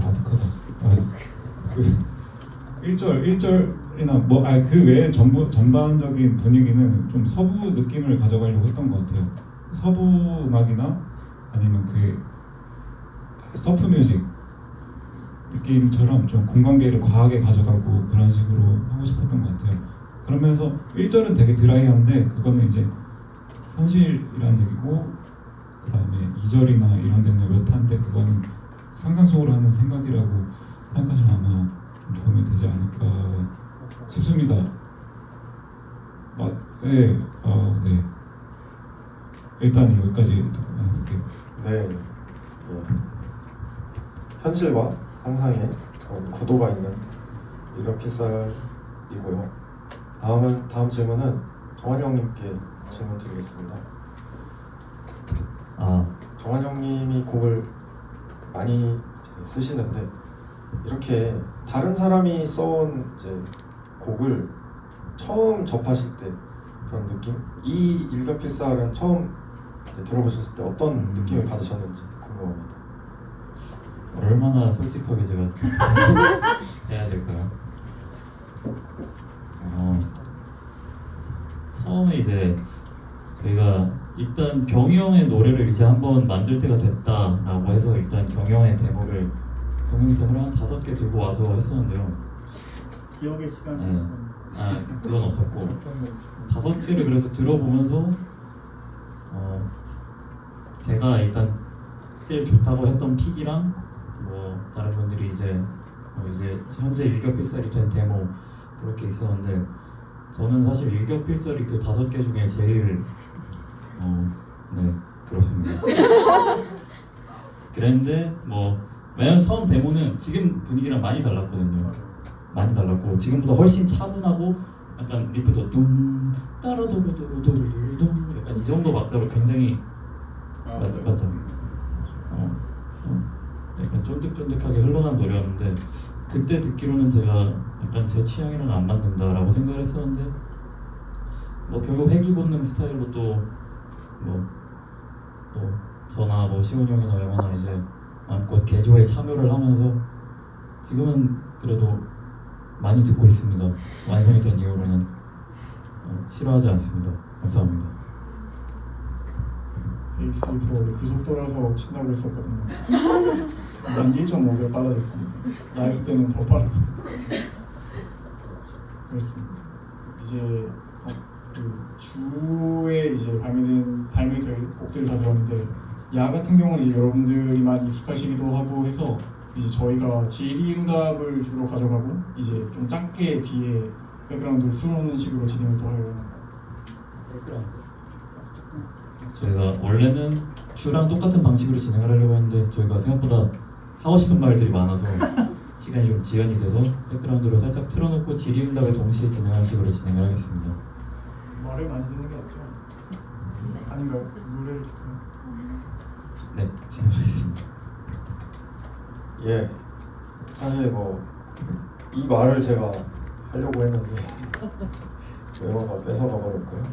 아득하다. 그 1절이나 그 외에 전반적인 분위기는 좀 서부 느낌을 가져가려고 했던 것 같아요. 서부 음악이나 아니면 서프 뮤직 느낌처럼 좀 공간계를 과하게 가져가고 그런 식으로 하고 싶었던 것 같아요. 그러면서 1절은 되게 드라이한데 그거는 이제 현실이라는 얘기고 그 다음에 2절이나 이런 데는 웨트한데 그거는 상상 속으로 하는 생각이라고 생각하시면 아마 좀 도움이 되지 않을까 싶습니다. 네. 일단 여기까지 해볼게요. 네. 현실과 상상의 구도가 있는 일격필살이고요. 다음 질문은 정환 형님께 질문 드리겠습니다. 정환 형님이 곡을 많이 쓰시는데 이렇게 다른 사람이 써온 곡을 처음 접하실 때 그런 느낌? 이 일격필살은 처음 들어보셨을 때 어떤 느낌을 받으셨는지 궁금합니다. 얼마나 솔직하게 제가 해야 될까요? 처음에 이제 저희가 일단 경희 형의 노래를 이제 한번 만들 때가 됐다라고 해서 일단 경희 형의 데모를 한 5개 들고 와서 했었는데요. 기억의 시간이 네. 그건 없었고 5개를 그래서 들어보면서 제가 일단 제일 좋다고 했던 픽이랑 다른 분들이 이제 현재 일격필살이 된 데모 그렇게 있었는데 저는 사실 일격필살이 그 5개 중에 제일 네 그렇습니다. 그랬는데 왜냐면 처음 데모는 지금 분위기랑 많이 달랐거든요. 많이 달랐고 지금보다 훨씬 차분하고 약간 리프도 둥 따라도로도로도로도로 약간 이 정도 박자로 굉장히 맞죠? 약간 쫀득쫀득하게 흘러간 노래였는데 그때 듣기로는 제가 약간 제 취향이랑 안 맞는다라고 생각을 했었는데 결국 회귀 본능 스타일로 또 저나 시온이 형이나 외모나 이제 마음껏 개조에 참여를 하면서 지금은 그래도 많이 듣고 있습니다. 완성이 된 이후로는 싫어하지 않습니다. 감사합니다. 베이스 리프 원래 그 속도라서 친다고 했었거든요. 한 1.5배 빨라졌습니다. 라이브 때는 더 빠르고 그렇습니다. 이제 그 주에 이제 발매될 곡들을 다 들었는데 야 같은 경우는 이제 여러분들이 많이 익숙하시기도 하고 해서 이제 저희가 질의응답을 주로 가져가고 이제 좀 짧게 뒤에 백그라운드를 틀어놓는 식으로 진행을 더 해요. 백그라운드? 저희가 원래는 주랑 똑같은 방식으로 진행을 하려고 했는데 저희가 생각보다 하고 싶은 말들이 많아서 시간이 좀 지연이 돼서 백그라운드로 살짝 틀어놓고 질의응답을 동시에 진행하는 식으로 진행을 하겠습니다. 말을 많이 듣는 게 낫죠. 아닌가요? 노래를 듣고. 네, 진행하겠습니다. 예, 사실 뭐 이 말을 제가 하려고 했는데 외모가 뺏어가 버렸고요.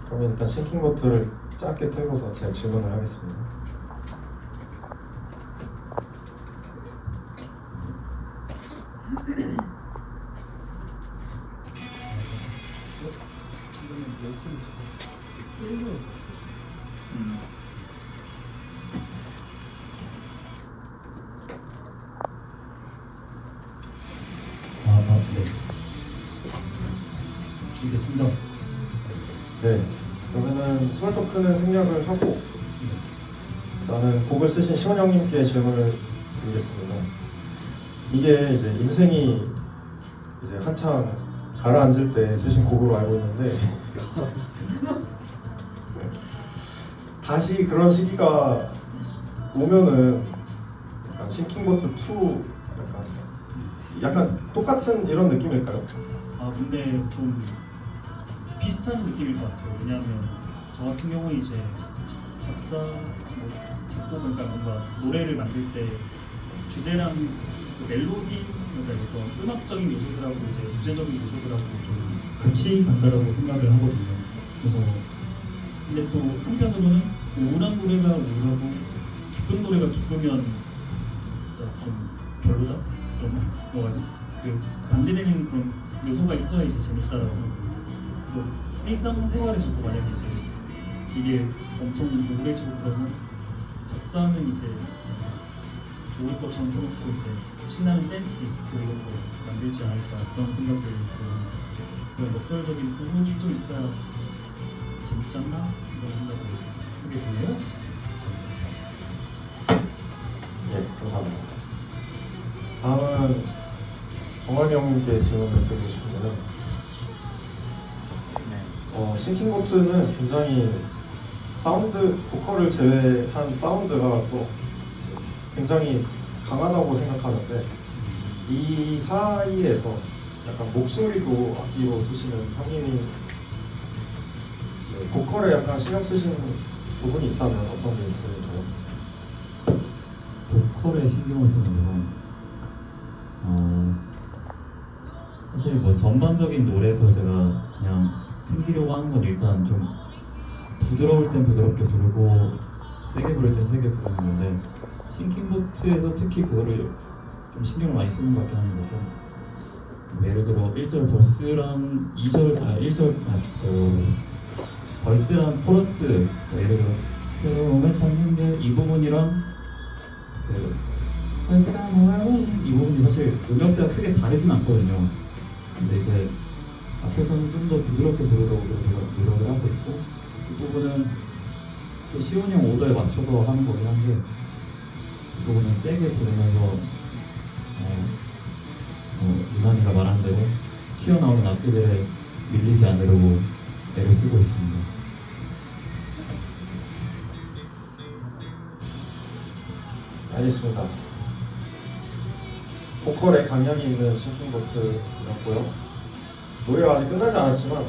그러면 일단 싱킹보트를 짧게 틀고서 제가 질문을 하겠습니다. 네. 준비됐습니다. 네, 그러면은 스몰 토크는 생략을 하고 일단은 곡을 쓰신 시원 형님께 질문을 드리겠습니다. 이게 이제 인생이 이제 한창 가라앉을 때 쓰신 곡으로 알고 있는데 네. 다시 그런 시기가 오면은 약간 싱킹보트 2 약간 똑같은 이런 느낌일까요? 아 근데 좀 비슷한 느낌일 것 같아요. 왜냐하면 저 같은 경우는 이제 작사, 작곡 그러니까 뭔가 노래를 만들 때 주제랑 그 멜로디 그러니까 그런 음악적인 요소들하고 이제 주제적인 요소들하고 좀 같이 간다라고 생각을 하거든요. 그래서 근데 또 한편으로는 우울한 노래가 우울하고 기쁜 노래가 기쁘면 진짜 좀 별로다. 좀 뭐가지? 그 반대되는 그런 요소가 있어야 이제 재밌다라고 생각해요. 그래서 일상생활에서도 만약에 이제 되게 엄청 우울해지고 그러면 작사는 이제 죽을 것처럼 써놓고 이제 신나는 댄스 디스코 이런 거 만들지 않을까 그런 생각을 했고 그런 역설적인 부분이 좀 있어야 재밌지 않나 이런 생각을 하게 되네요. 예, 감사합니다. 다음은 정환이 형님께 질문을 드리고 싶은데요. 싱킹보트는 굉장히 사운드, 보컬을 제외한 사운드가 또 굉장히 강하다고 생각하는데 이 사이에서 약간 목소리도 악기로 쓰시는 형님이 이제 보컬에 약간 신경 쓰시는 부분이 있다면 어떤 게 있을까요? 보컬에 신경을 쓰는 건 사실 뭐 전반적인 노래에서 제가 그냥 챙기려고 하는 건 일단 좀 부드러울 땐 부드럽게 부르고 세게 부를 땐 세게 부르는 건데 싱킹보트에서 특히 그거를 좀 신경을 많이 쓰는 것 같긴 합니다. 뭐 예를 들어 1절 버스랑 1절 그 벌스랑 코러스 뭐 예를 들어 새로움을 찾는 게 이 부분이랑 그 이 부분이 사실 음역대가 크게 다르진 않거든요. 근데 이제 앞에서는 좀 더 부드럽게 부르려고 제가 노력을 하고 있고 이 부분은 또 시온이 형 오더에 맞춰서 하는 거긴 한데 이 부분은 세게 부르면서 유난이가 말한 대로 튀어나오는 악기들에 밀리지 않으려고 애를 쓰고 있습니다. 알겠습니다. 보컬에 강약이 있는 싱킹보트였고요. 노래가 아직 끝나지 않았지만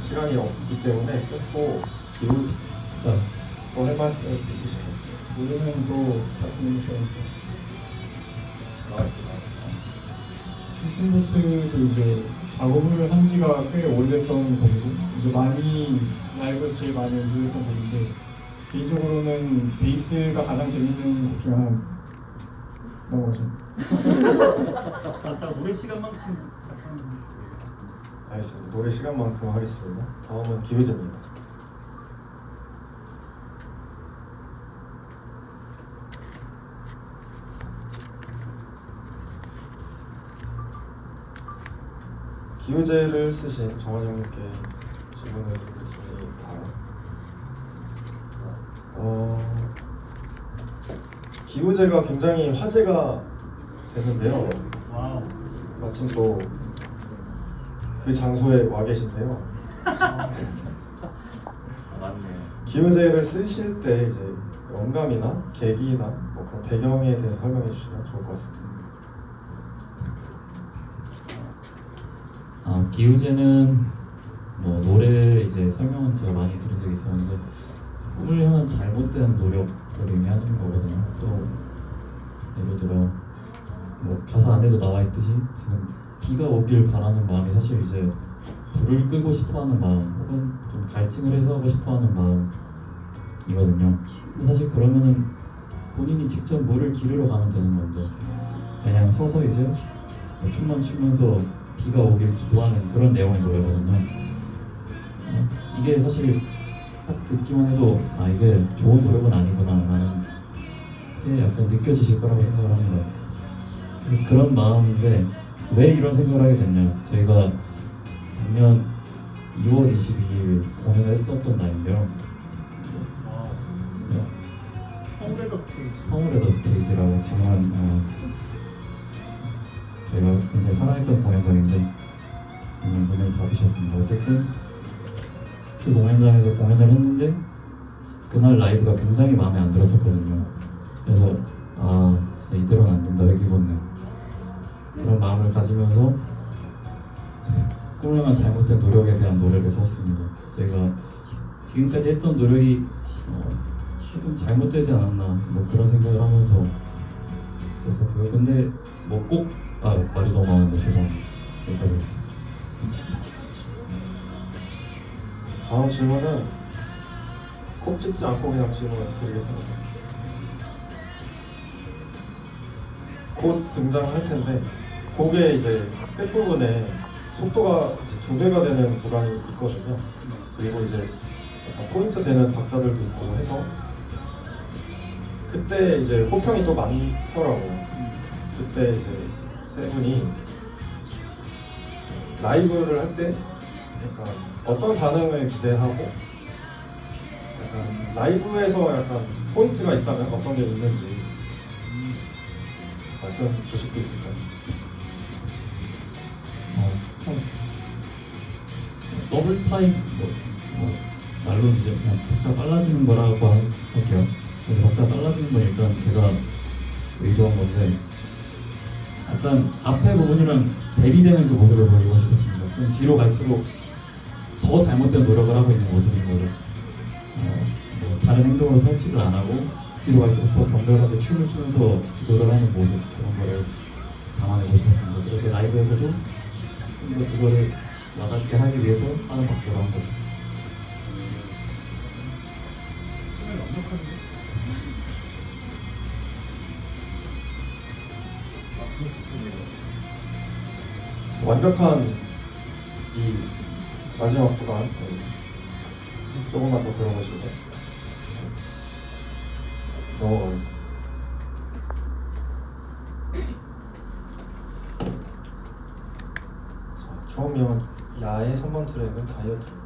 시간이 없기 때문에 끊고 자, 또 할 말씀 있으실까요? 노래는 또 말씀해 주셔야죠. 싱킹보트도 이제 작업을 한 지가 꽤 오래됐던 곡이고 이제 많이 라이브에서 제일 많이 연주했던 곡인데 개인적으로는 베이스가 가장 재밌는 곡 중에 하나입니다. 넘어가죠. 아까 노래 시간만큼 약간 알겠습니다. 노래 시간만큼 하겠습니다. 다음은 기우제입니다. 기우제를 쓰신 정환 형님께 질문을 드리겠습니다. 기우제가 굉장히 화제가 됐는데요. 와우. 마침 또 그 장소에 와 계신데요. 맞네. 기우제를 쓰실 때 이제 영감이나 계기나 뭐 그런 배경에 대해서 설명해 주시면 좋을 것 같습니다. 기우제는 뭐 노래 이제 설명은 제가 많이 들은 적이 있었는데 꿈을 향한 잘못된 노력을 의미하는 거거든요. 또 예를 들어 뭐 가사 안에도 나와 있듯이 지금 비가 오길 바라는 마음이 사실 이제 불을 끄고 싶어하는 마음 혹은 좀 갈증을 해소하고 싶어하는 마음이거든요. 근데 사실 그러면은 본인이 직접 물을 기르러 가면 되는 건데 그냥 서서 이제 뭐 춤만 추면서 비가 오길 기도하는 그런 내용의 노래거든요. 이게 사실 딱 듣기만 해도 아 이게 좋은 노력은 아니구나 라는 게 약간 느껴지실 거라고 생각을 합니다. 그런 마음인데 왜 이런 생각을 하게 됐냐, 저희가 작년 2월 22일 공연을 했었던 날인데요. 서울에더 스테이지. 서울에더 스테이지라고 지금은 저희가 굉장히 사랑했던 공연장인데 지금 문을 닫으셨습니다. 어쨌든 그 공연장에서 공연을 했는데 그날 라이브가 굉장히 마음에 안 들었었거든요. 그래서 아 진짜 이대로는 안 된다, 회기본네 그런 마음을 가지면서 꿈을 향한 잘못된 노력에 대한 노래를 썼습니다. 저희가 지금까지 했던 노력이 조금 잘못되지 않았나 뭐 그런 생각을 하면서 썼었고요. 근데 뭐 꼭 말이 너무 많은데 죄송합니다. 여기까지 하겠습니다. 다음 질문은 콕 찍지 않고 그냥 질문을 드리겠습니다. 곧 등장할 텐데 곡의 이제 끝부분에 속도가 이제 2배가 되는 구간이 있거든요. 그리고 이제 약간 포인트 되는 박자들도 있고 해서 그때 이제 호평이 또 많더라고요. 그때 이제 세 분이 라이브를 할 때 약간 어떤 반응을 기대하고 약간 라이브에서 약간 포인트가 있다면 어떤 게 있는지 말씀 주실 게 있을까요? 더블 타임 말로 이제 그냥 박자 빨라지는 거라고 할게요. 근데 박자 빨라지는 건 일단 제가 의도한 건데 약간 앞에 부분이랑 대비되는 그 모습을 보이고 싶었습니다. 좀 뒤로 갈수록 더 잘못된 노력을 하고 있는 모습인 거죠. 뭐 다른 행동을 탈피를 안 하고 뒤로 갈수록 더 격렬하게 춤을 추면서 기도를 하는 모습, 그런 거를 담아내고 싶었습니다. 그래서 라이브에서도 좀 더 그거를 와닿게 하기 위해서 하는 박자로 한 거죠. 처음에 완벽한데. 완벽한 이 마지막 구간 조금만 더 들어보시고 넘어가겠습니다. 자, 주원미원 야의 3번 트랙은 다이어트입니다.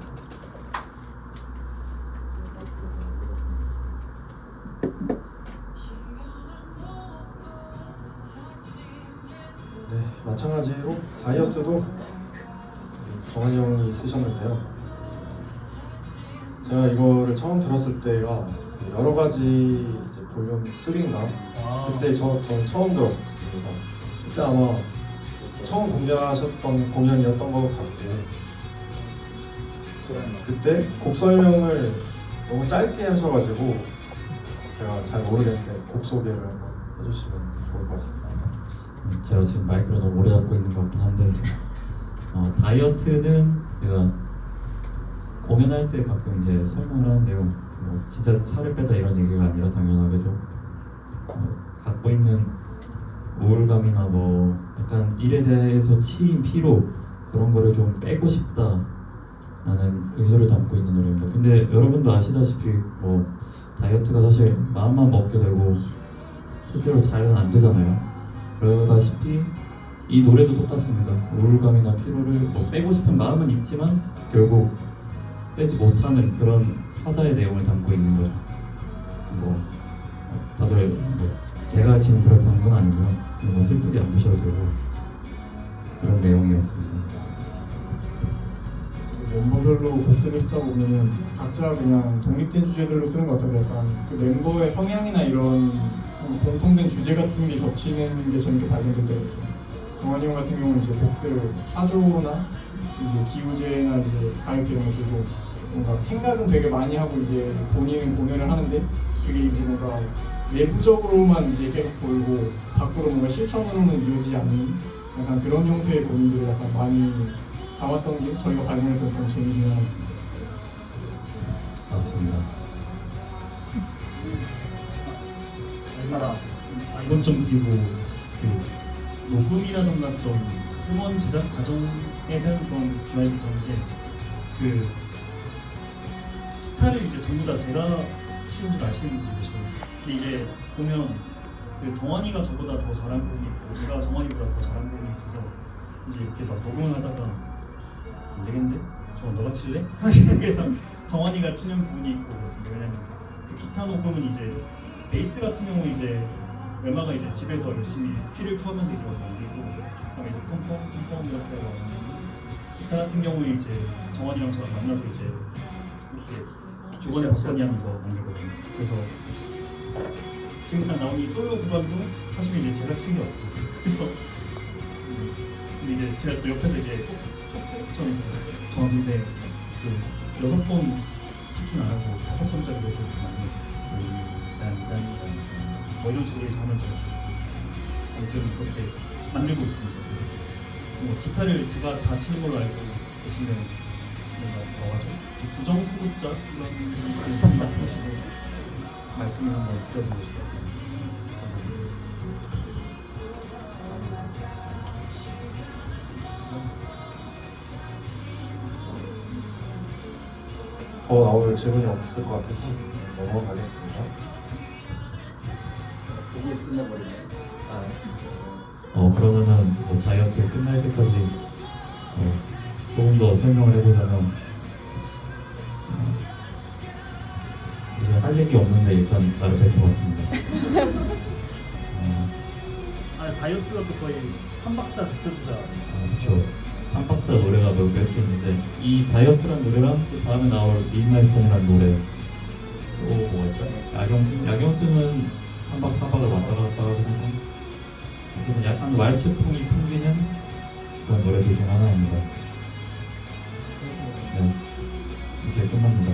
네, 마찬가지로 다이어트도 정한이 형이 쓰셨는데요. 제가 이거를 처음 들었을 때가 여러 가지 이제 볼륨 3인가 그때 저는 처음 들었습니다. 그때 아마 처음 공개하셨던 공연이었던 것 같고 그때 곡 설명을 너무 짧게 하셔가지고 제가 잘 모르겠는데 곡 소개를 한번 해주시면 좋을 것 같습니다. 제가 지금 마이크를 너무 오래 잡고 있는 것 같긴 한데 다이어트는 제가 공연할 때 가끔 이제 설명을 하는데요. 뭐 진짜 살을 빼자 이런 얘기가 아니라 당연하게도 갖고 있는 우울감이나 뭐 약간 일에 대해서 치인 피로 그런 거를 좀 빼고 싶다라는 의도를 담고 있는 노래입니다. 근데 여러분도 아시다시피 뭐 다이어트가 사실 마음만 먹게 되고 실제로 잘은 안 되잖아요. 그러다시피 이 노래도 똑같습니다. 우울감이나 피로를 뭐 빼고 싶은 마음은 있지만 결국 빼지 못하는 그런 화자의 내용을 담고 있는 거죠. 뭐 다들 뭐 제가 지금 그렇다는 건 아니고요. 뭐 슬프게 안 보셔도 되고 그런 내용이었습니다. 멤버별로 곡들을 쓰다 보면은 각자 그냥 독립된 주제들로 쓰는 것 같아서 약간 그 멤버의 성향이나 이런 공통된 주제 같은 게 겹치는 게 재밌게 발견될 때가 있어요. 정환이 형 같은 경우는 이제 곡들 차조나 이제 기우제나 이제 다이어트 이런 것들도 뭔가 생각은 되게 많이 하고 이제 본인은 공연을 하는데 그게 이제 뭔가 내부적으로만 이제 계속 돌고 밖으로 뭔가 실천으로는 이어지지 않는 약간 그런 형태의 고민들을 약간 많이 담았던 게 저희가 발견했던 좀 재미 중에 하나였습니다. 맞습니다. 이건 좀 그리고 그 녹음이라던가 그런 음원 제작 과정에 대한 그런 비하인드 그런데 그 기타를 이제 전부 다 제가 치는 줄 아시는 분이 계시고 근데 이제 보면 그 정환이가 저보다 더 잘한 부분이 있고 제가 정환이보다 더 잘한 부분이 있어서 이제 이렇게 막 녹음을 하다가 안 되겠는데? 저 너가 칠래? 그냥 정환이가 치는 부분이 있고 그렇습니다. 왜냐면 이제 그 기타 녹음은 이제 베이스 같은 경우는 이제 엠마가 이제 집에서 열심히 피를 토하면서 이제 만들고 그다음에 이제 펑펑 이렇게 하고 기타 같은 경우에 이제 정환이랑 저랑 만나서 이제 이렇게 주거니 받거니 하면서 만들거든요. 그래서 지금까지 나온 이 솔로 구간도 사실 이제 제가 친 게 없습니다. 그래서 근데 이제 제가 또 옆에서 이제 촉색처럼 저는데 그 6번 피킹 안 하고 5번짜리 그래서 이렇게 만들고 뭐 이런 식으로 해서 하면서 아무튼 그렇게 만들고 있습니다. 그래서 뭐 기타를 제가 다 치는 걸로 알고 계시면 뭐가 하죠? 부정수급자 이런 분이 맡아가지고 말씀을 한번 드려보고 싶었습니다. 그래서 더 나올 질문이 없을 것 같아서 넘어가겠습니다. 곡을 끝내버리네. 그러면은 뭐 다이어트 끝날 때까지 조금 더 설명을 해보자면 이제 할 얘기 없는데 일단 나를 뱉어봤습니다. 다이어트가 또 저희 3박자 대표주자. 그렇죠. 3박자 노래가 몇 개 있는데 이 다이어트란 노래랑 그 다음에 나올 미드나잇송이라는 노래 또 뭐가 있죠? 야경증은 3박 4박을 왔다 갔다 하면서 어쨌든 약간 왈츠풍이 풍기는 그런 노래들 중 하나입니다. 네, 이제 끝납니다.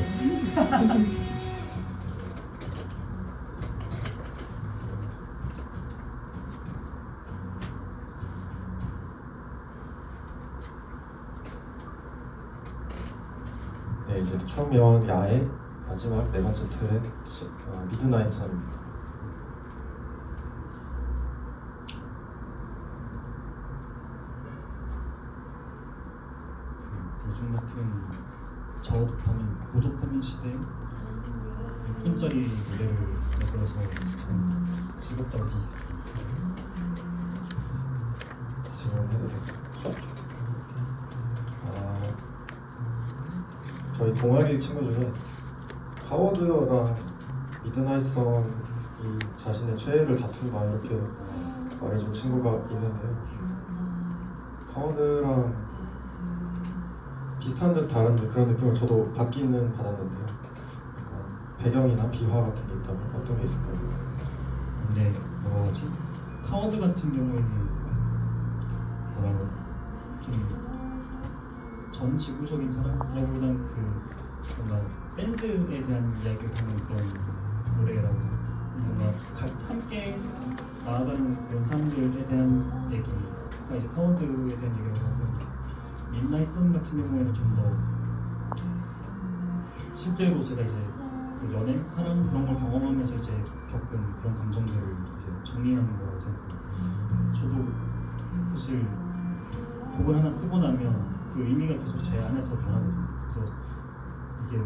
네, 이제 추면 야의 마지막 네 번째 트랙 미드나잇 선입니다. 요즘 같은 저도파민, 고도파민 시대에 6분짜리 노래를 만들어서 참 즐겁다고 생각했습니다. 질문해도 될까요? 저희 동아리 친구 중에 카워드랑 미드나잇 선이 자신의 최애를 다툰다 이렇게 말해준 친구가 있는데요. 카워드랑 비슷한 듯 다른 듯 그런 느낌을 저도 받기는 받았는데요. 그러니까 배경이나 비화 같은 게 있다면 어떤 게 있을까요? 근데 뭐라 하지? 카워드 같은 경우에는 뭐라고 좀 전 지구적인 사랑이라기보다는 그 뭔가 밴드에 대한 이야기를 담는 그런 노래라고 생각해요. 뭔가 함께 나아가는 그런 사람들에 대한 얘기가 이제 카워드에 대한 얘기라고 하고 midnight sun 같은 경우에는 좀 더 실제로 제가 이제 그 연애, 사랑 그런 걸 경험하면서 이제 겪은 그런 감정들을 이제 정리하는 거라고 생각합니다. 저도 사실 곡을 하나 쓰고 나면 그 의미가 계속 제 안에서 변하거든요. 그래서 이게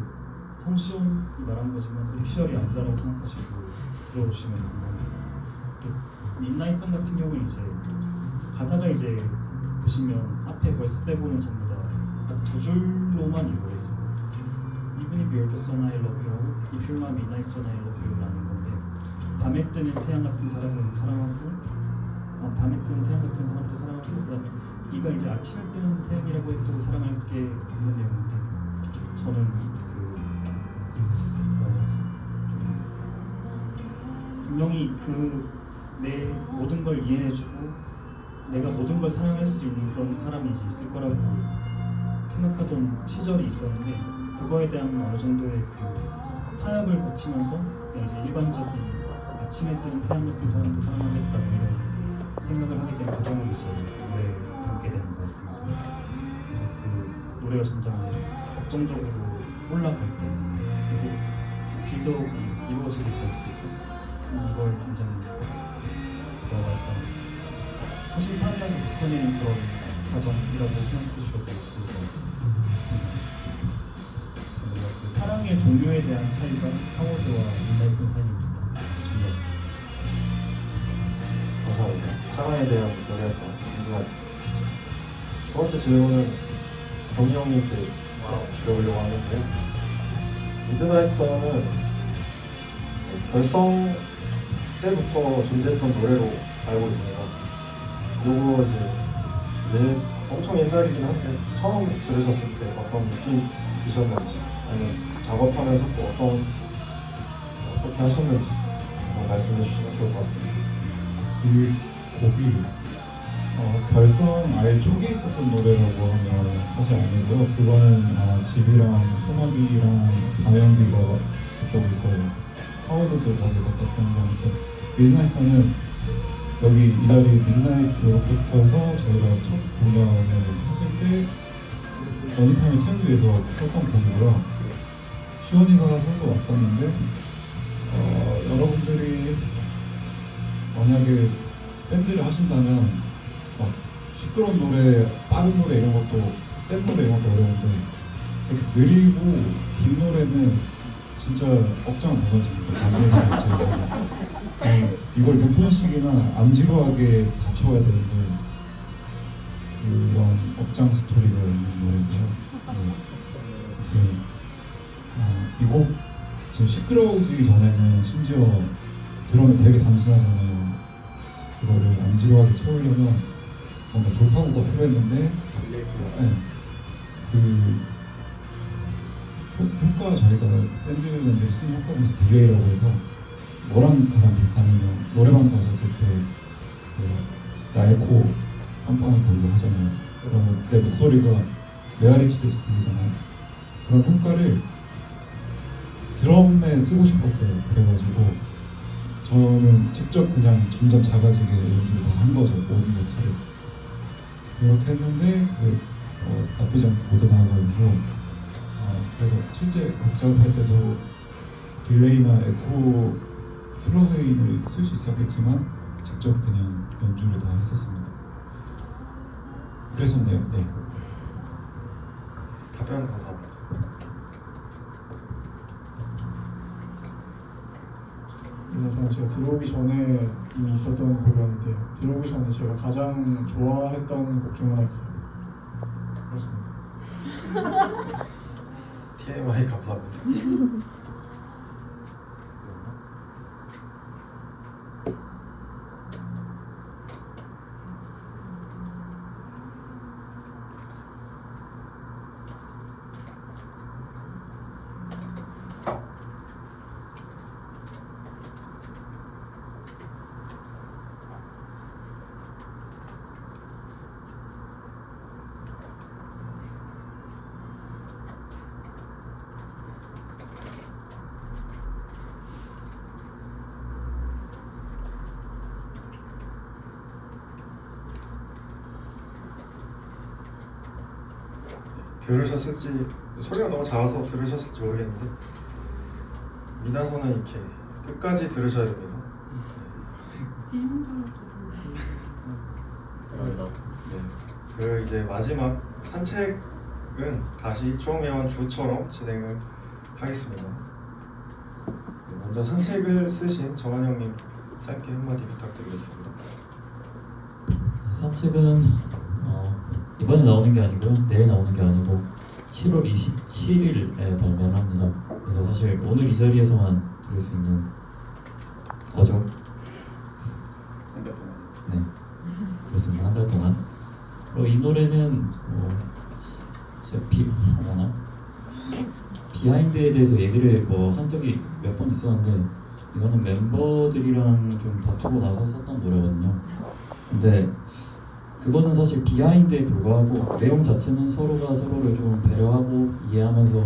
성시온이 말한 거지만 립시얼이 아니다라고 생각하시고 들어주시면 감사하겠습니다. midnight sun 같은 경우는 이제 가사가 이제 보시면 앞에 벌스 빼고는 전부 다 두 줄로만 이루어져 있습니다. Even if you're the sun I love you 하고 If you're my midnight sun I love you 라는 건데 밤에 뜨는 태양 같은 사람은 사랑하고 밤에 뜨는 태양 같은 사람도 사랑하고 그다음에 네가 이제 아침에 뜨는 태양이라고 해도 사랑할게 이런 내용인데 저는 분명히 내 모든 걸 이해해주고 내가 모든 걸 사랑할 수 있는 그런 사람이 이제 있을 거라고 생각하던 시절이 있었는데 그거에 대한 어느 정도의 그 타협을 거치면서 그냥 이제 일반적인 아침에 뜨는 태양 같은 사람도 사랑하겠다 뭐 이런 생각을 하게 된 과정을 이제 노래에 담게 되는 거였습니다. 그래서 그 노래가 점점 격정적으로 올라갈 때 그리고 딜도 이루어지고 있지 않습니까? 이걸 굉장히 뭐랄까 허심탄회하게 붙어내는 그런 과정이라고 생각해 주셔도 좋을 것 같습니다. 감사합니다. 그 사랑의 종류에 대한 차이가 하워드와 윈날슨 사이입니다. 준비하겠습니다. 감사합니다. 사랑에 대한 노래였던 궁금하겠습니다. 두 번째 질문은 경희 형님께 드려보려고 하는데요. 미드나잇 선은 결성 때부터 존재했던 노래로 알고 있습니다. 요거 이제 엄청 옛날이긴 한데 처음 들으셨을 때 어떤 느낌이셨는지 아니면 작업하면서 또 어떻게 하셨는지 한번 말씀해 주시면 좋을 것 같습니다. 이 곡이 결성 아예 초기에 있었던 노래라고 하면 사실 아니고요. 그거는 집이랑 소나기랑 방영비가 그쪽일 거예요. 하워드도 거기 가깝다는 거 아무튼 미드나잇선은 여기 이 자리 미드나잇 로켓터에서 저희가 첫 공연을 했을 때 러닝타임을 채우기 위해서 썼던 곡이고요. 시원이가 서서 왔었는데 여러분들이 만약에 밴드를 하신다면 막 시끄러운 노래, 빠른 노래 이런 것도 센 노래 이런 것도 어려운데 이렇게 느리고 긴 노래는 진짜 억장 무너집니다. 안전상 억장이 이걸 6분씩이나 안 지루하게 다 채워야 되는데 그런 억장 스토리가 있는 노래고요. 아무튼 이 곡 지금 시끄러워지기 전에는 심지어 드럼이 되게 단순하잖아요. 그거를 안 지루하게 채우려면 뭔가 돌파구가 필요했는데 효과 저희가 밴드분들이 쓰는 효과 중에서 딜레이라고 해서 뭐랑 가장 비슷하냐면 노래방 가셨을 때 에코 빵빵하게 걸고 하잖아요. 그러면 내 목소리가 메아리 치듯이 들리잖아요. 그런 효과를 드럼에 쓰고 싶었어요. 그래가지고 저는 직접 그냥 점점 작아지게 연주를 다 한 거죠. 모든 노트를 그렇게 했는데 나쁘지 않게 못 나와가지고 그래서 실제 곡 작업할 때도 딜레이나 에코 플러그인을 쓸 수 있었겠지만 직접 그냥 연주를 다 했었습니다. 그랬었네요. 네. 답변 감사합니다. 그래서 제가 들어오기 전에 이미 있었던 곡이었는데 들어오기 전에 제가 가장 좋아했던 곡 중 하나 있어요. 그렇습니다. TMI 감사합니다. 들으셨을지 소리가 너무 작아서 들으셨을지 모르겠는데 미나서는 이렇게 끝까지 들으셔야 됩니다. 네. 그 이제 마지막 산책은 다시 추억미화원 주처럼 진행을 하겠습니다. 네, 먼저 산책을 쓰신 정한 형님 짧게 한마디 부탁드리겠습니다. 산책은 이번에 나오는 게 아니고요. 내일 나오는 게 아니고 7월 27일에 발매를 합니다. 그래서 사실 오늘 이 자리에서만 들을 수 있는 거죠. 네. 그랬습니다. 한 달 동안. 이 노래는 제가 비하인드에 대해서 얘기를 한 적이 몇 번 있었는데 이거는 멤버들이랑 좀 다투고 나서 썼던 노래거든요. 근데 그거는 사실 비하인드에 불과하고 내용 자체는 서로가 서로를 좀 배려하고 이해하면서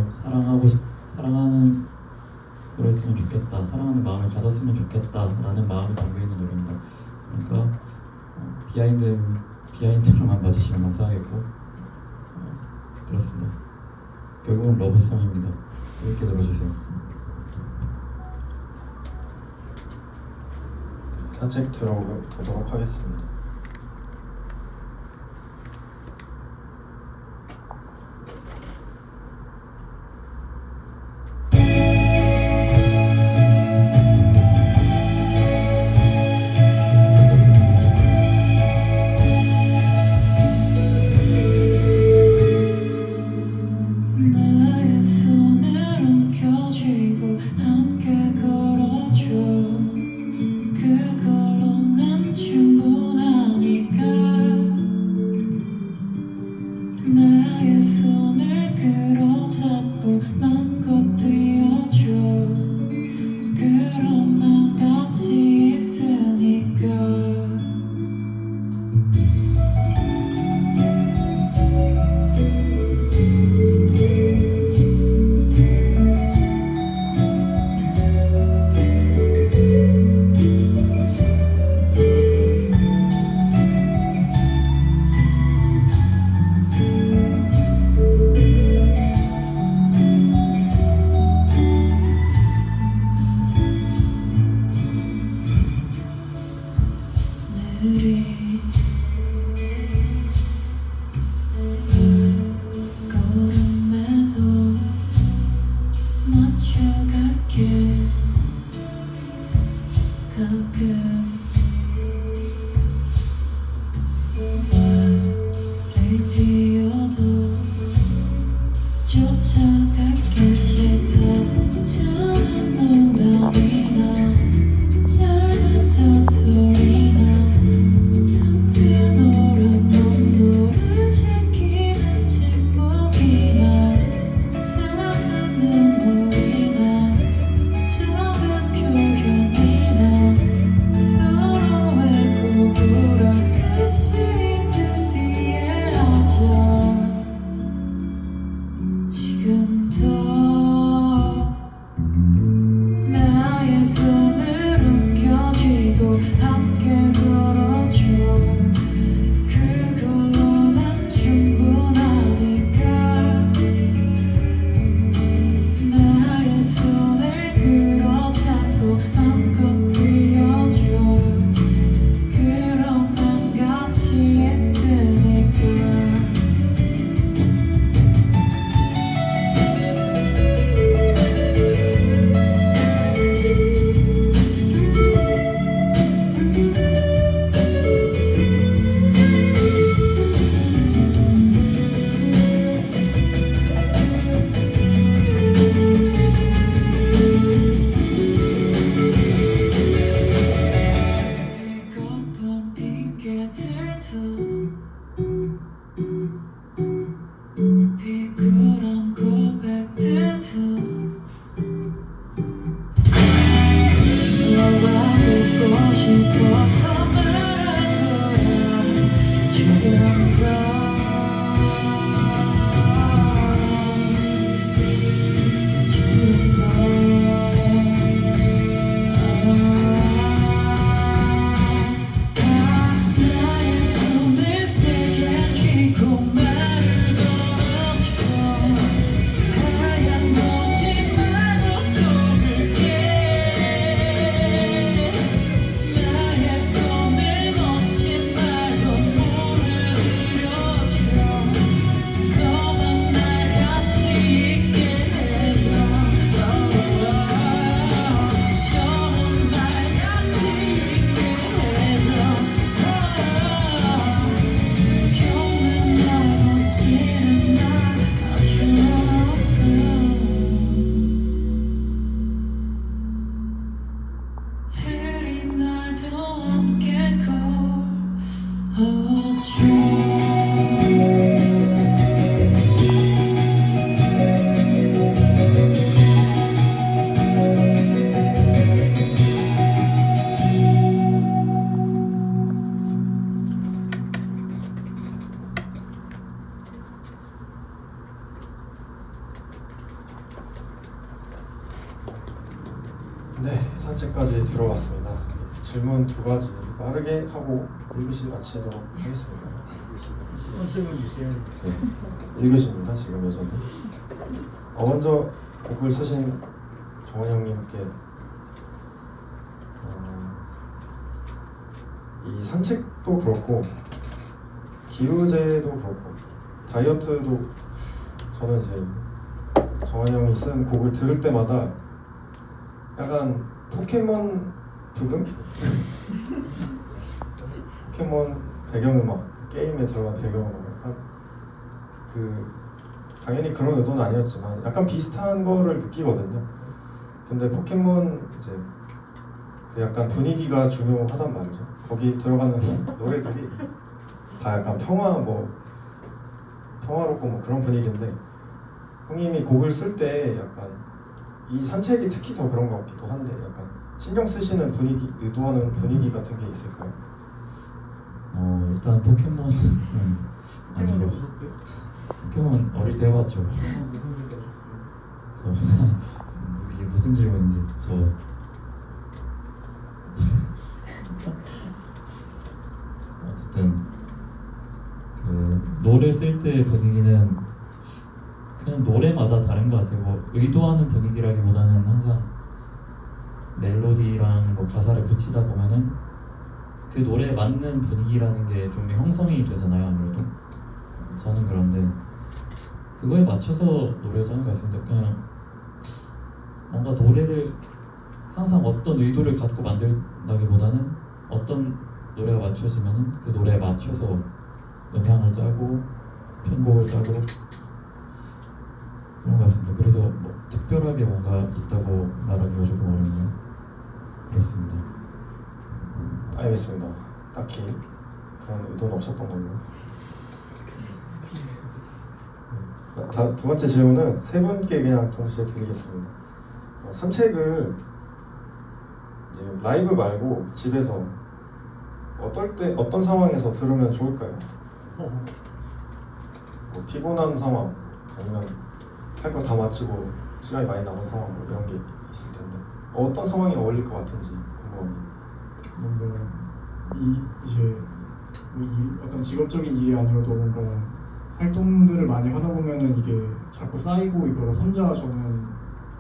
사랑하는 그랬으면 좋겠다, 사랑하는 마음을 가졌으면 좋겠다라는 마음이 담겨있는 노래입니다. 그러니까 비하인드로만 봐주시면 감사하겠고 그렇습니다. 결국은 러브송입니다. 재밌게 들어주세요. 산책 들어보도록 하겠습니다. 나의 손을 움켜쥐고 함께 걸어줘. 그걸로 난 충분하니까. 나의 손을 끌어잡고 맘껏 뛰어줘. 그럼 난 같이 있으니까. 우리 걸음에도 맞춰갈게. 가끔 말을 뛰어도 쫓아갈게. 시답잖은 농담이나 짧은 잔소리나 성근 오른 눈물을 지키는 침묵이나 잦은 눈물이나 작은 표현이나 서로의 구부러듯이 듯 이해하자. 네, 산책까지 들어봤습니다. 질문 두 가지 빠르게 하고 1교시 마치도록 하겠습니다. 컨셉을 유지해야 네, 1교시입니다. 지금 여전히. 먼저 곡을 쓰신 정원 형님께 이 산책도 그렇고 기우제도 그렇고 다이어트도 저는 이제 정원 형이 쓴 곡을 들을 때마다 약간 포켓몬 부금? 포켓몬 배경음악, 게임에 들어간 배경음악 당연히 그런 의도는 아니었지만 약간 비슷한 거를 느끼거든요. 근데 포켓몬 이제 그 약간 분위기가 중요하단 말이죠. 거기 들어가는 노래들이 다 약간 평화롭고 뭐 그런 분위기인데 형님이 곡을 쓸 때 약간 이 산책이 특히 더 그런 것 같기도 한데 약간 신경 쓰시는 분위기, 의도하는 분위기 같은 게 있을까요? 일단 포켓몬은 포켓몬 아니고 보셨어요? 포켓몬 어릴 때 해봤죠. 무슨 생각 하셨어요? 이게 무슨 질문인지 어쨌든 그 노래 쓸 때 분위기는 그냥 노래마다 다른 것 같아요. 뭐 의도하는 분위기라기보다는 항상 멜로디랑 뭐 가사를 붙이다 보면은 그 노래에 맞는 분위기라는 게 좀 형성이 되잖아요. 아무래도 저는 그런데 그거에 맞춰서 노래를 하는 것 같습니다. 그냥 뭔가 노래를 항상 어떤 의도를 갖고 만든다기보다는 어떤 노래가 맞춰지면은 그 노래에 맞춰서 음향을 짜고 편곡을 짜고 그런 것 같습니다. 그래서 뭐 특별하게 뭔가 있다고 말하기가 조금 어렵네요. 그렇습니다. 알겠습니다. 딱히 그런 의도는 없었던 걸로. 두 번째 질문은 세 분께 그냥 동시에 드리겠습니다. 산책을 이제 라이브 말고 집에서 어떤 상황에서 들으면 좋을까요? 뭐 피곤한 상황 아니면 할 거 다 마치고 시간이 많이 남은 상황 뭐 이런 게 있을 텐데 어떤 상황이 어울릴 것 같은지 궁금합니다. 뭔가 이제 어떤 직업적인 일이 아니어도 뭔가 활동들을 많이 하다 보면은 이게 자꾸 쌓이고 이거를 혼자 저는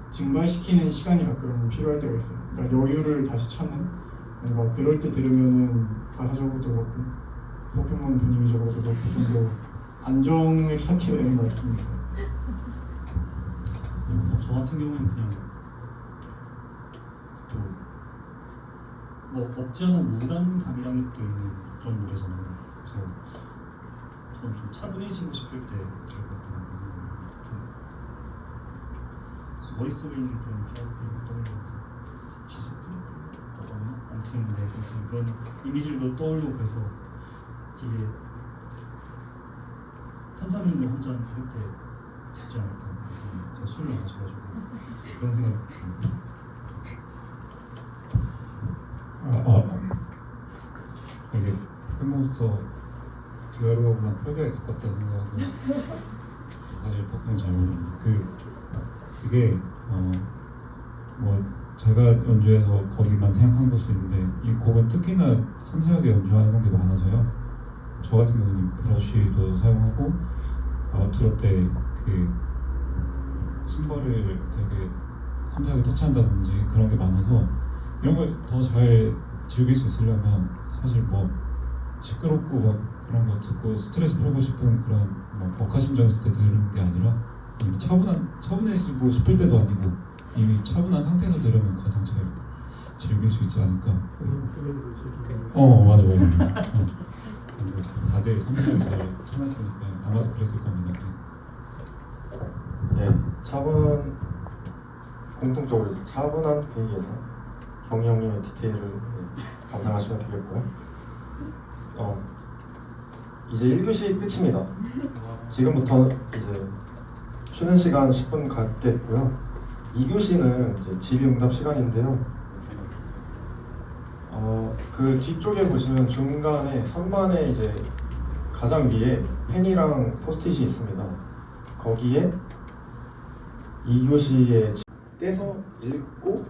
증발시키는 시간이 가끔 필요할 때가 있어요. 그러니까 여유를 다시 찾는 뭔가 그럴 때 들으면은 가사적으로도 그렇고 포켓몬 분위기적으로도 그렇고 좀 더 안정을 찾게 되는 것 같습니다. 저 같은 경우는 그냥 뭐 없지 않은 우울한 감이랑이 또 있는 그런 노래잖아요. 그래서 저는 좀 차분해지고 싶을 때 들을 것 같다는 그런 생각이 좀 머릿속에 있는 그런 조합들이 떠올려서 지속도 아무튼 그런 이미지들도 떠올리고 그래서 되게 탄산음료 혼자 할 때 듣지 않을까. 제가 술을 안 마셔가지고 그런 생각이 듭니다. 이게 포켓몬스터 디아루가보다 펄가에 가깝다고 생각하고 사실 포켓몬 잘 모르는데 그게 뭐 제가 연주해서 거기만 생각한 걸 수 있는데 이 곡은 특히나 섬세하게 연주하는 게 많아서요. 저 같은 경우는 브러쉬도 사용하고 아웃트로 때 그 심벌을 되게 섬세하게 터치한다든지 그런 게 많아서 이런 걸 더 잘 즐길 수 있으려면 사실 뭐 시끄럽고 막 그런 거 듣고 스트레스 풀고 싶은 그런 뭐 벅하심정 있을 때 들으는 게 아니라 이미 차분해지고 싶을 때도 아니고 이미 차분한 상태에서 들으면 가장 잘 즐길 수 있지 않을까. 맞아. 근데 다들 선배님 잘 참았으니까 아마도 그랬을 겁니다. 예, 공통적으로 이제 차분한 분위기에서 경희 형님의 디테일을 감상하시면 되겠고요. 이제 1교시 끝입니다. 지금부터 이제 쉬는 시간 10분 갖겠고요. 2교시는 이제 질의응답 시간인데요. 그 뒤쪽에 보시면 중간에 선반에 이제 가장 위에 펜이랑 포스트잇이 있습니다. 거기에 2교시의 떼서 읽고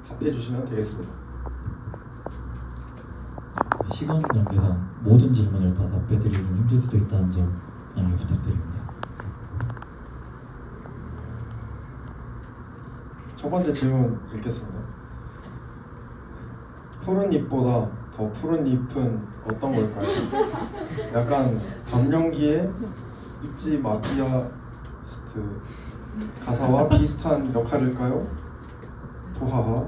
답해 주시면 되겠습니다. 시간 관계상 모든 질문을 다 답해드리긴 힘들 수도 있다는 점 양해 부탁드립니다. 첫 번째 질문 읽겠습니다. 푸른 잎보다 더 푸른 잎은 어떤 걸까요? 약간 밤연기의 잊지 마피아스트 가사와 비슷한 역할일까요? 부하하.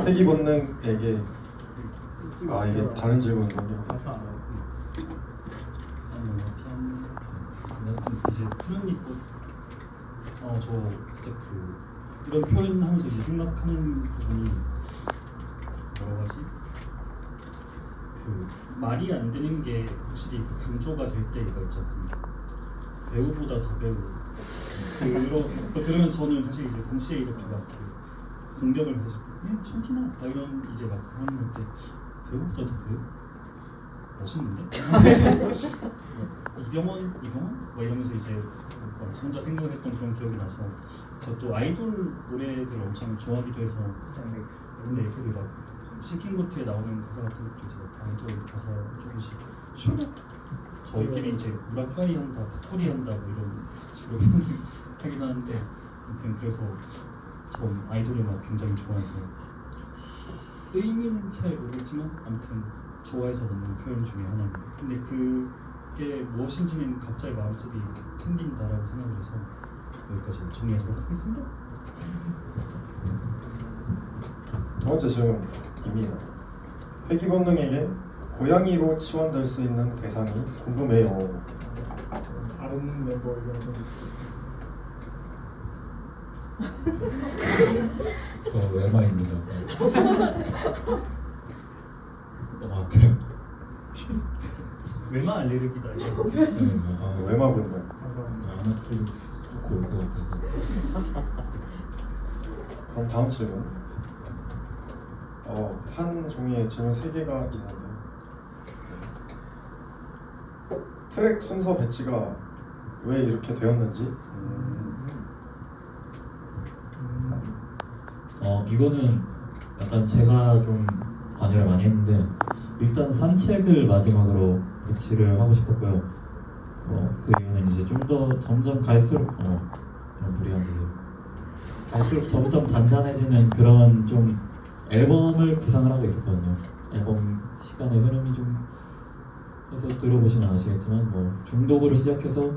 회기 본능에게 이게 다른 질문이군요. 가사 알아요. 아무튼 이제 푸른 잎꽃 저 이제 이런 표현하면서 이제 생각하는 부분이 뭐라고 하지? 말이 안 되는 게 확실히 강조가 될 때가 있지 않습니까? 배우보다 더 배우. 그런 거 들으면서 저는 사실 이제 당시에 이렇게 막 공격을 했을 때, 천티나 막 이런 이제 막 하는 때 배우보다 더 배우? 멋있는데? 이병헌? 뭐 이러면서 이제 혼자 생각했던 그런 기억이 나서 저 또 아이돌 노래들 엄청 좋아하기도 해서 근데 막 시킹보트에 나오는 가사 같은 것도 이제 아이돌 가사 조금씩 슈룩 저희끼리 이제 무라카이 한다, 닭구리 한다 뭐 이런 식으로 하긴 하는데 아무튼 그래서 전 아이돌 음악 굉장히 좋아해서 의미는 잘 모르겠지만 아무튼 좋아해서 넣는 표현 중에 하나입니다. 근데 그게 무엇인지는 각자의 마음속에 생긴다라고 생각을 해서 여기까지 정리하도록 하겠습니다. 두 번째 질문입니다. 회기 본능에게 고양이로 치환될 수 있는 대상이 궁금해요. 다른 멤버 의견은 저 외마입니다. 넘어갈까요? 외마 알레르기다 이거. 외마군요. 아나필리스 좋고 올 것 같아서. 그럼 다음 질문. 한 종이에 질문 3개가 있는데 트랙 순서 배치가 왜 이렇게 되었는지 이거는 약간 제가 좀 관여를 많이 했는데 일단 산책을 마지막으로 배치를 하고 싶었고요. 그 이유는 이제 좀 더 점점 갈수록 이런 무리한 짓을 갈수록 점점 잔잔해지는 그런 좀 앨범을 구상을 하고 있었거든요. 앨범 시간의 흐름이 좀 해서 들어보시면 아시겠지만 뭐 중독으로 시작해서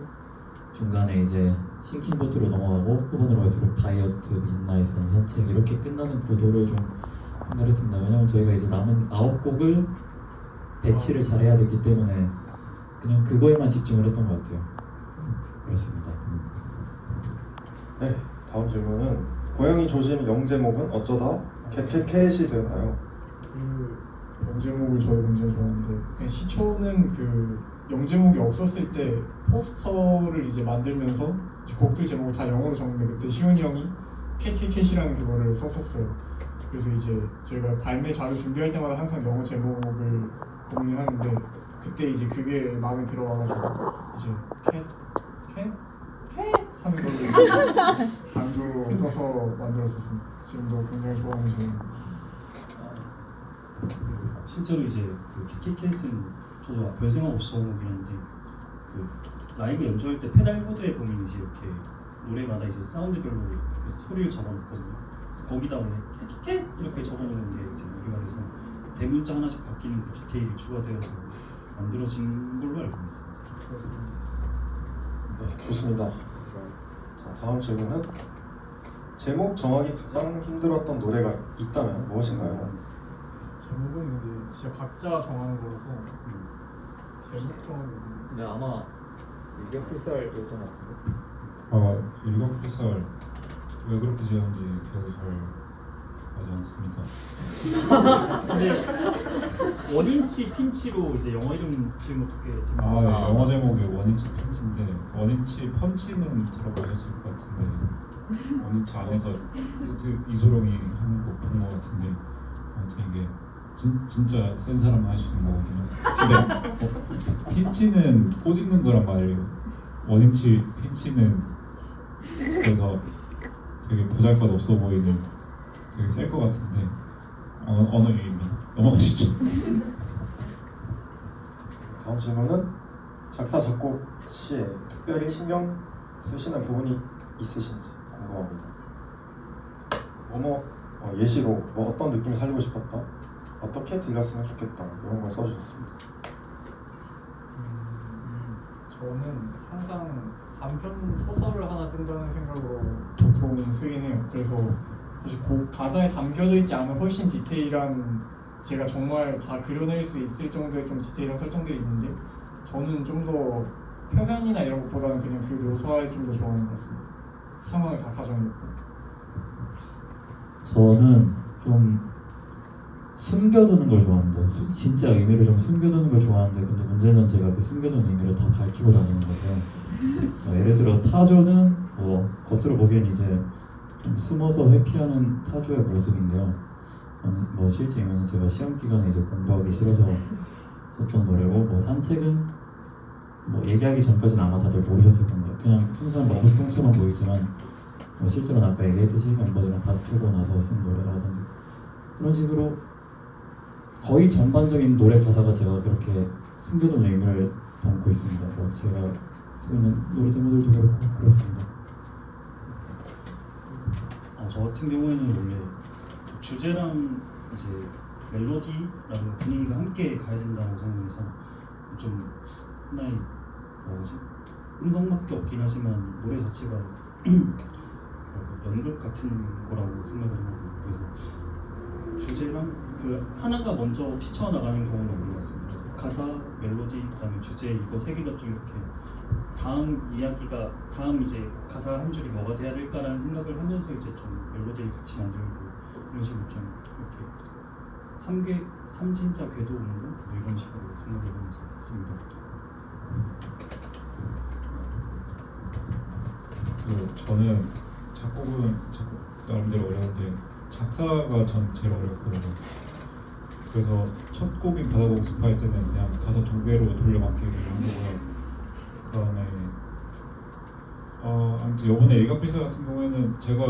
중간에 이제 싱킹보트로 넘어가고 후반으로 갈수록 다이어트, midnight sun, 산책 이렇게 끝나는 구도를 좀 생각을 했습니다. 왜냐면 저희가 이제 남은 9곡을 배치를 잘해야 되기 때문에 그냥 그거에만 집중을 했던 것 같아요. 그렇습니다. 네, 다음 질문은 고양이 조심 영제목은 어쩌다 캣이 되나요? 그 영제목을 저도 굉장히 좋아하는데 시초는 그 영제목이 없었을 때 포스터를 이제 만들면서 곡들 제목을 다 영어로 적는데 그때 시온이 형이 캣이라는 그거를 썼었어요. 그래서 이제 저희가 발매 자료 준비할 때마다 항상 영어 제목을 고민을 하는데 그때 이제 그게 마음에 들어와가지고 이제 캣 하는 걸로 이제 강조로 써서 만들었었습니다. 지금도 굉장히 좋아하는 점입니다. 실제로 이제 그 키키캣은 저도 별생각 없이 적은 거긴 한데 그 라이브 연주할 때 페달보드에 보면 이제 이렇게 노래마다 이제 사운드별로 이렇게 소리를 적어놓거든요. 그래서 거기다 원래 키키캣 이렇게 적어놓는 게 이제 여기가 돼서 대문자 하나씩 바뀌는 그 디테일이 추가되어서 만들어진 걸로 알고 있습니다. 네, 좋습니다. 자, 다음 질문은 제목 정하기 가장 힘들었던 노래가 있다면 무엇인가요? 제목은 근데 진짜 각자 정하는 거라서 제목 정하는 근데 아마 일격필살이었던 것 같은데. 일격필살 왜 그렇게 지었는지 기억이 잘 나지 않습니다. 근데 원인치 핀치로 이제 영어 이름 지금 어떻게 영어 제목이 원인치 펀치인데 원인치 펀치는 들어보셨을 것 같은데 원인치 안에서 이소룡이 하는 곡 본 것 같은데 아무튼 이게 진짜 센 사람만 할 수 있는 거거든요. 근데 핀치는 꼬집는 거란 말이에요. 원인치 핀치는 그래서 되게 보잘것없어 보이는 되게 셀 것 같은데 언어입니다. 넘어가시죠. 다음 질문은 작사 작곡 시에 특별히 신경 쓰시는 부분이 있으신지 궁금합니다. 예시로 어떤 느낌을 살리고 싶었다, 어떻게 들렸으면 좋겠다 이런 걸 써주셨습니다. 저는 항상 단편 소설을 하나 쓴다는 생각으로 보통 쓰긴 해요. 그래서 사실 곡 가사에 담겨져 있지 않은 훨씬 디테일한, 제가 정말 다 그려낼 수 있을 정도의 좀 디테일한 설정들이 있는데, 저는 좀 더 표현이나 이런 것보다는 그냥 그 묘사에 좀 더 좋아하는 것 같습니다. 상황을 다 가정해놓고. 저는 좀 숨겨두는 걸 좋아합니다. 진짜 의미를 좀 숨겨두는 걸 좋아하는데, 근데 문제는 제가 그 숨겨둔 의미를 다 밝히고 다니는 거고요. 예를 들어 타조는 겉으로 보기엔 이제 좀 숨어서 회피하는 타조의 모습인데요. 실제 의미는 제가 시험 기간에 이제 공부하기 싫어서 썼던 노래고, 산책은 얘기하기 전까지는 아마 다들 모르셨을 겁니다. 그냥 순수한 러브송처럼 보이지만 실제로는 아까 얘기했듯이 멤버들이랑 다투고 나서 쓴 노래라든지 그런 식으로 거의 전반적인 노래 가사가 제가 그렇게 숨겨둔 의미를 담고 있습니다. 제가 쓰고 있는 노래 제목들도 그렇고 그렇습니다. 저 같은 경우에는 원래 주제랑 이제 멜로디라는 분위기가 함께 가야 된다고 생각해서 좀 하나의 음성밖에 없긴 하지만 노래 자체가 연극 같은 거라고 생각을 하거든요. 그래서 주제랑 그 하나가 먼저 튀쳐나가는 경우는 없는 것 같습니다. 가사, 멜로디, 그다음에 주제 이거 세 개가 좀 이렇게 다음 이제 가사 한 줄이 뭐가 돼야 될까라는 생각을 하면서 이제 좀 멜로디를 같이 만들고 이런 식으로 좀 이렇게 삼진자 궤도 운동 이런 식으로 생각을 하면서 했습니다. 저는 작곡은 나름대로 어려운데 작사가 전 제일 어렵거든요. 그래서 첫 곡인 바다곡 습할 때는 그냥 가사 2배로 돌려막기를 한 거고요. 그다음에 아무튼 이번에 일각필사 같은 경우에는 제가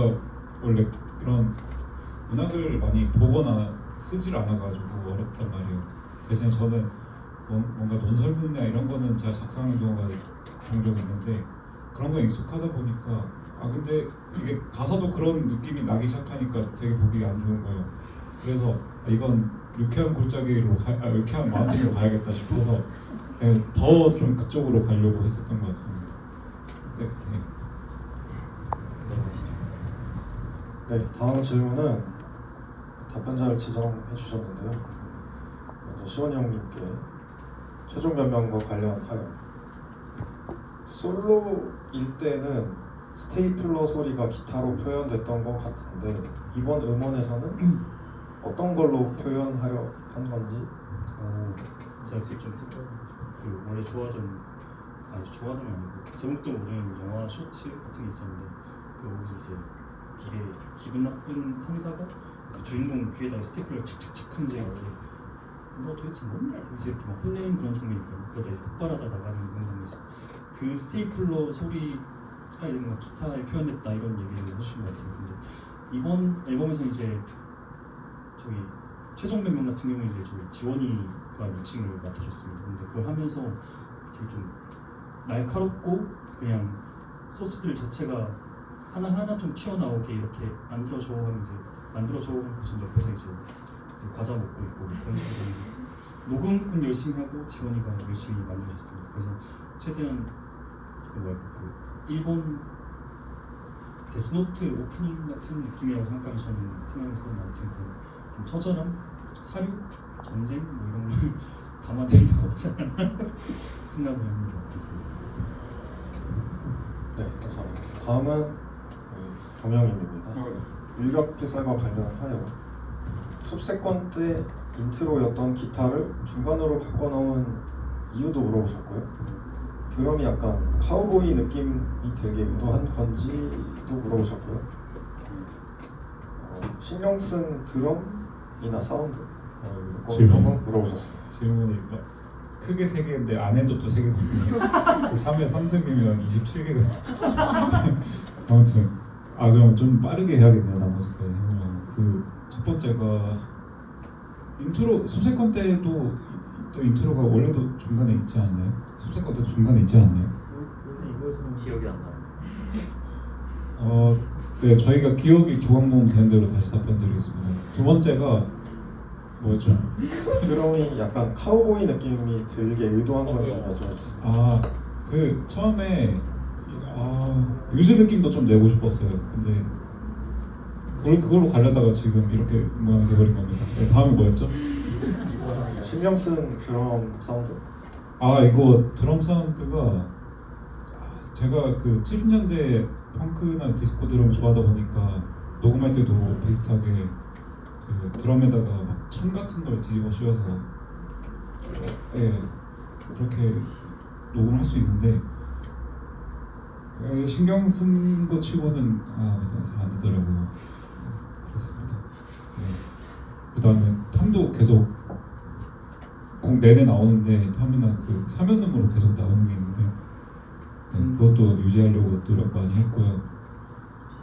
원래 이런 문학을 많이 보거나 쓰질 않아가지고 어렵단 말이에요. 대신에 저는 뭔가 논설문이나 이런 거는 제가 작성하는 경우가 종종 있는데 그런 거에 익숙하다 보니까 근데 이게 가사도 그런 느낌이 나기 시작하니까 되게 보기 안 좋은 거예요. 그래서 이건 유쾌한 골짜기로 유쾌한 마운틴으로 가야겠다 싶어서 더 좀 그쪽으로 가려고 했었던 것 같습니다. 네, 다음 질문은 답변자를 지정해 주셨는데요. 먼저 시원이 형님께 최종 변명과 관련하여 솔로일 때는 스테이플러 소리가 기타로 표현됐던 것 같은데 이번 음원에서는 어떤 걸로 표현하려 한 건지? 제가 원래 좋아하던 아니고 제목도 모르는 영화 쇼츠 같은 게 있었는데 거기서 이제 되게 기분 나쁜 상사가 그 주인공 귀에다가 스테이플러를 착착착 하면서 이렇게 너 도대체 뭔데? 그래서 이렇게 막 혼내는 그런 장면이니까요. 그러다 이제 폭발하다 나가는 그런 장면이 있어요. 그 스테이플러 소리가 이제 뭔가 기타에 표현됐다 이런 얘기를 해주신 것 같아요. 근데 이번 앨범에서 이제 저기 최종 변명 같은 경우는 이제 저희 지원이가 미칭을 맡아줬습니다. 근데 그걸 하면서 되게 좀 날카롭고 그냥 소스들 자체가 하나하나 좀 튀어나오게 이렇게 만들어줘가면 전 옆에서 이제 과자 먹고 있고 그런 식으로 녹음은 열심히 하고 지원이가 열심히 만들어줬습니다. 그래서 최대한 그 일본 데스노트 오프닝 같은 느낌이라고 생각하면 저는 생각했었는데 아무튼 좀 처절함, 사륙, 전쟁 이런 걸 담아내려고 없지 않나 생각을 합니다. 네, 감사합니다. 다음은 정영임입니다. 일각필살과 관련하여 숲세권 때 인트로였던 기타를 중간으로 바꿔놓은 이유도 물어보셨고요. 드럼이 약간 카우보이 느낌이 들게 의도한 건지도 물어보셨고요. 신경 쓴 드럼이나 사운드 이런 거 물어보셨습니다. 질문이 크게 3개인데 안에도 또 3개거든요. 3에 3승이면 27개거든요. 아무튼 아 그럼 좀 빠르게 해야겠네요. 나머지까지 생각하면 그 첫 번째가 인트로 subsequent 때도 또 인트로가 원래도 중간에 있지 않나요? subsequent 때도 중간에 있지 않나요? 이거에서는 기억이 안 나요. 네 저희가 기억이 조각 모음 되는 대로 다시 답변드리겠습니다. 두 번째가 뭐였죠? 드럼이 약간 카우보이 느낌이 들게 의도한 건지 여쭤주세요. 아 그 처음에 뮤즈 느낌도 좀 내고 싶었어요. 근데 그걸로 가려다가 지금 이렇게 모양이 돼버린 겁니다. 네, 다음이 뭐였죠? 신경 쓴 드럼 사운드. 아 이거 드럼 사운드가 제가 그 70년대 펑크나 디스코 드럼을 좋아하다 보니까 녹음할 때도 비슷하게 그 드럼에다가 막 천 같은 걸 뒤집어 씌워서 그렇게 녹음할 수 있는데 신경 쓴 거 치고는 잘 안 되더라고요. 그렇습니다. 네. 그 다음에 탐도 계속 곡 내내 나오는데 탐이나 그 사면음으로 계속 나오는 게 있는데 그것도 유지하려고 노력 많이 했고요.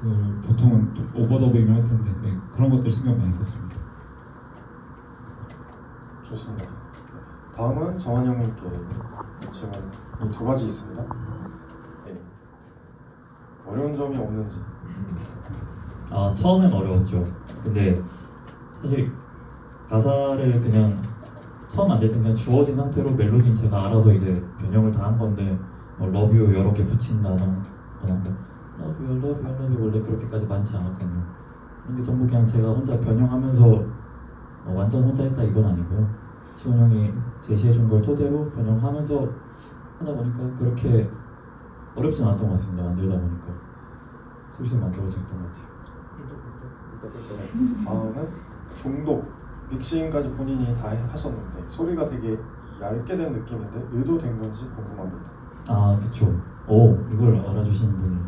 그걸 보통은 또 오버더빙을 할 텐데 그런 것들 신경 많이 썼습니다. 좋습니다. 다음은 정한 형님께 질문 이 두 가지 있습니다. 네. 어려운 점이 없는지. 처음엔 어려웠죠. 근데 사실 가사를 그냥 처음 만들 때 그냥 주어진 상태로 멜로디는 제가 알아서 이제 변형을 다 한 건데 뭐 러브 유 여러 개 붙인다거나 러브 유 원래 그렇게까지 많지 않았거든요. 그런 게 전부 그냥 제가 혼자 변형하면서 완전 혼자 했다 이건 아니고요. 시원 형이 제시해준 걸 토대로 변형하면서 하다 보니까 그렇게 어렵진 않았던 것 같습니다. 만들다 보니까 슬슬 만들어졌던 것 같아요. 다음은 중독, 믹싱까지 본인이 다 하셨는데 소리가 되게 얇게 된 느낌인데 의도된 건지 궁금합니다. 그쵸. 이걸 알아주시는 분이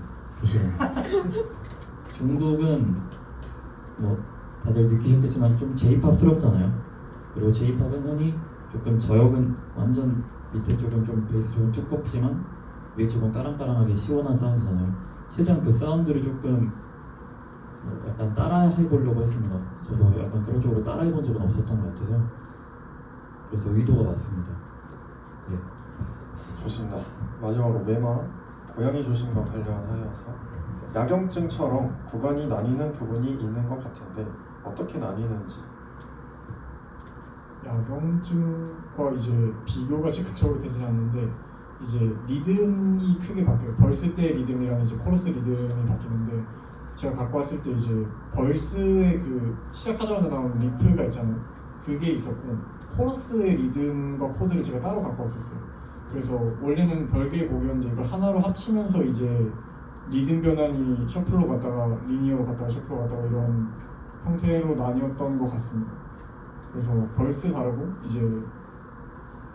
계시네요. 중독은 뭐 다들 느끼셨겠지만 좀 J-팝스럽잖아요. 그리고 J-팝은 흔히 조금 저역은 완전 밑에 쪽은 좀 베이스 쪽은 두껍지만 위에 쪽은 까랑까랑하게 시원한 사운드잖아요. 최대한 그 사운드를 조금 약간 따라 해보려고 했습니다. 저도 약간 그런 쪽으로 따라 해본 적은 없었던 것 같아서 그래서 의도가 맞습니다. 예. 좋습니다. 마지막으로 메마 고양이 조심과 관련하여서 야경증처럼 구간이 나뉘는 부분이 있는 것 같은데 어떻게 나뉘는지. 야경증과 이제 비교가 직접적으로 되진 않는데 이제 리듬이 크게 바뀌어요. 벌스 때 리듬이랑 이제 코러스 리듬이 바뀌는데 제가 갖고 왔을 때 이제 벌스의 그 시작하자마자 나오는 리프가 있잖아요. 그게 있었고 코러스의 리듬과 코드를 제가 따로 갖고 왔었어요. 그래서 원래는 별개의 곡이었는데 이걸 하나로 합치면서 이제 리듬 변환이 셔플로 갔다가 리니어로 갔다가 셔플로 갔다가 이런 형태로 나뉘었던 것 같습니다. 그래서 벌스 다르고 이제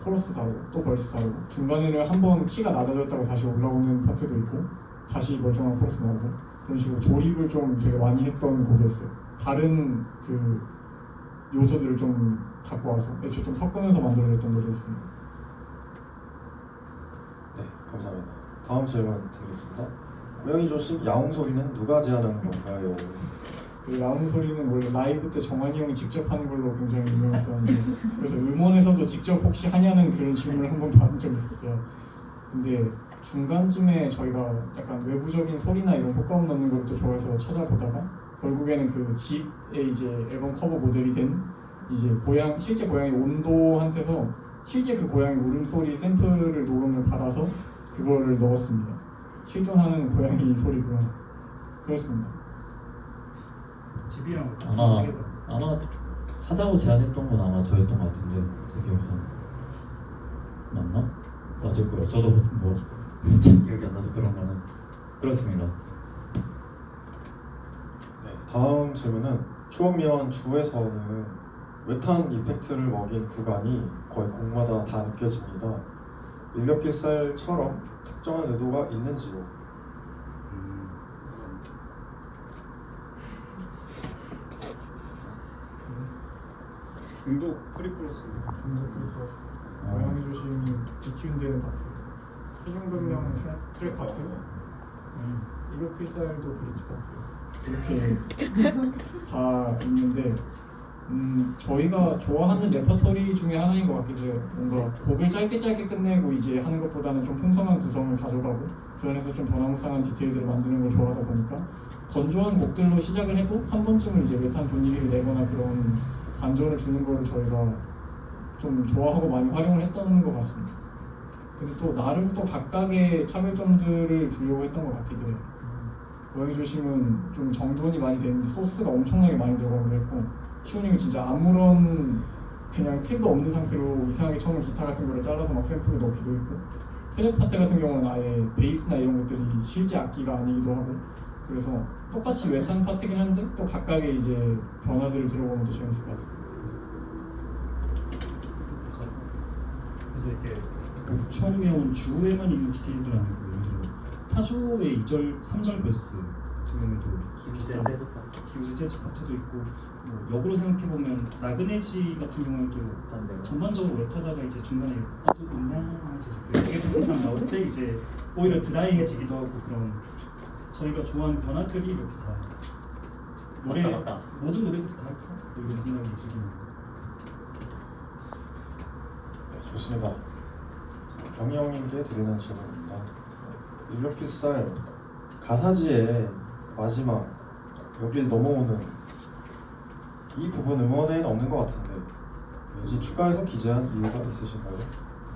코러스 다르고 또 벌스 다르고 중간에는 한번 키가 낮아졌다가 다시 올라오는 파트도 있고 다시 멀쩡한 코러스 나오고 그런 식으로 조립을 좀 되게 많이 했던 곡이었어요. 다른 그 요소들을 좀 갖고 와서 애초에 좀 섞으면서 만들어졌던 노래였습니다. 네, 감사합니다. 다음 질문 드리겠습니다. 고양이 조심 야옹 소리는 누가 제안한 건가요? 그 야옹 소리는 원래 라이브 때 정한이 형이 직접 하는 걸로 굉장히 유명했었는데 그래서 음원에서도 직접 혹시 하냐는 그런 질문을 한번 받은 적이 있었어요. 근데 중간쯤에 저희가 약간 외부적인 소리나 이런 효과음 넣는 걸 또 좋아해서 찾아보다가 결국에는 그 집에 이제 앨범 커버 모델이 된 이제 실제 고양이 온도한테서 실제 그 고양이 울음소리 샘플을 녹음을 받아서 그거를 넣었습니다. 실존하는 고양이 소리고요. 그렇습니다. 집이랑 아마 하자고 제안했던 건 아마 저였던 것 같은데 제 기억상 맞나? 맞을 거예요. 저도 뭐 기억이 안 나서 그런 거는 그렇습니다. 네, 다음 질문은 추억미원 주에서는 외탄 이펙트를 먹인 구간이 거의 곡마다 다 느껴집니다. 일격필살처럼 특정한 의도가 있는지요? 중독 프리코러스. 고양이 조심이 비튠되는 파트. 최종 변명 트랙 파트. 일격 필살도 블리츠 파트 이렇게 다 있는데 저희가 좋아하는 레퍼토리 중에 하나인 것 같기도 해요. 뭔가 곡을 짧게 끝내고 이제 하는 것보다는 좀 풍성한 구성을 가져가고 그 안에서 좀 변화무쌍한 디테일들을 만드는 걸 좋아하다 보니까 건조한 곡들로 시작을 해도 한 번쯤은 이제 메탄 분위기를 내거나 그런 반전을 주는 거를 저희가 좀 좋아하고 많이 활용을 했던 것 같습니다. 근데 또 나름 또 각각의 차별점들을 주려고 했던 것 같기도 해요. 고양이 조심은 좀 정돈이 많이 되는데 소스가 엄청나게 많이 들어가기도 했고 시온님은 진짜 아무런 그냥 틀도 없는 상태로 이상하게 쳐놓은 기타 같은 거를 잘라서 막 샘플을 넣기도 했고 트랩 파트 같은 경우는 아예 베이스나 이런 것들이 실제 악기가 아니기도 하고 그래서 똑같이 웨탄 파트긴 한데 또 각각의 이제 변화들을 들어보면 더 재밌을 것 같습니다. 그래서 이렇게 그 추억에 온 주에만 있는 디테일들 아니고 예를 들어 파조의 2절, 3절 베이스 같은 경우에도 기우제 재즈 파트도 있고 뭐 역으로 생각해 보면 나그네지 같은 경우에도 전반적으로 웹하다가 이제 중간에 하면서 이제 그 부분만 나올 때 이제 오히려 드라이해지기도 하고 그런 저희가 좋아하는 변화들이 이렇게 다 노래 모든 노래들이 다 할까 이런 생각이 들긴 네, 좋습니다. 경희 형님께 드리는 질문입니다. 일격필살 가사지의 마지막 여길 넘어오는 이 부분 음원에는 없는 것 같은데 굳이 추가해서 기재한 이유가 있으신가요?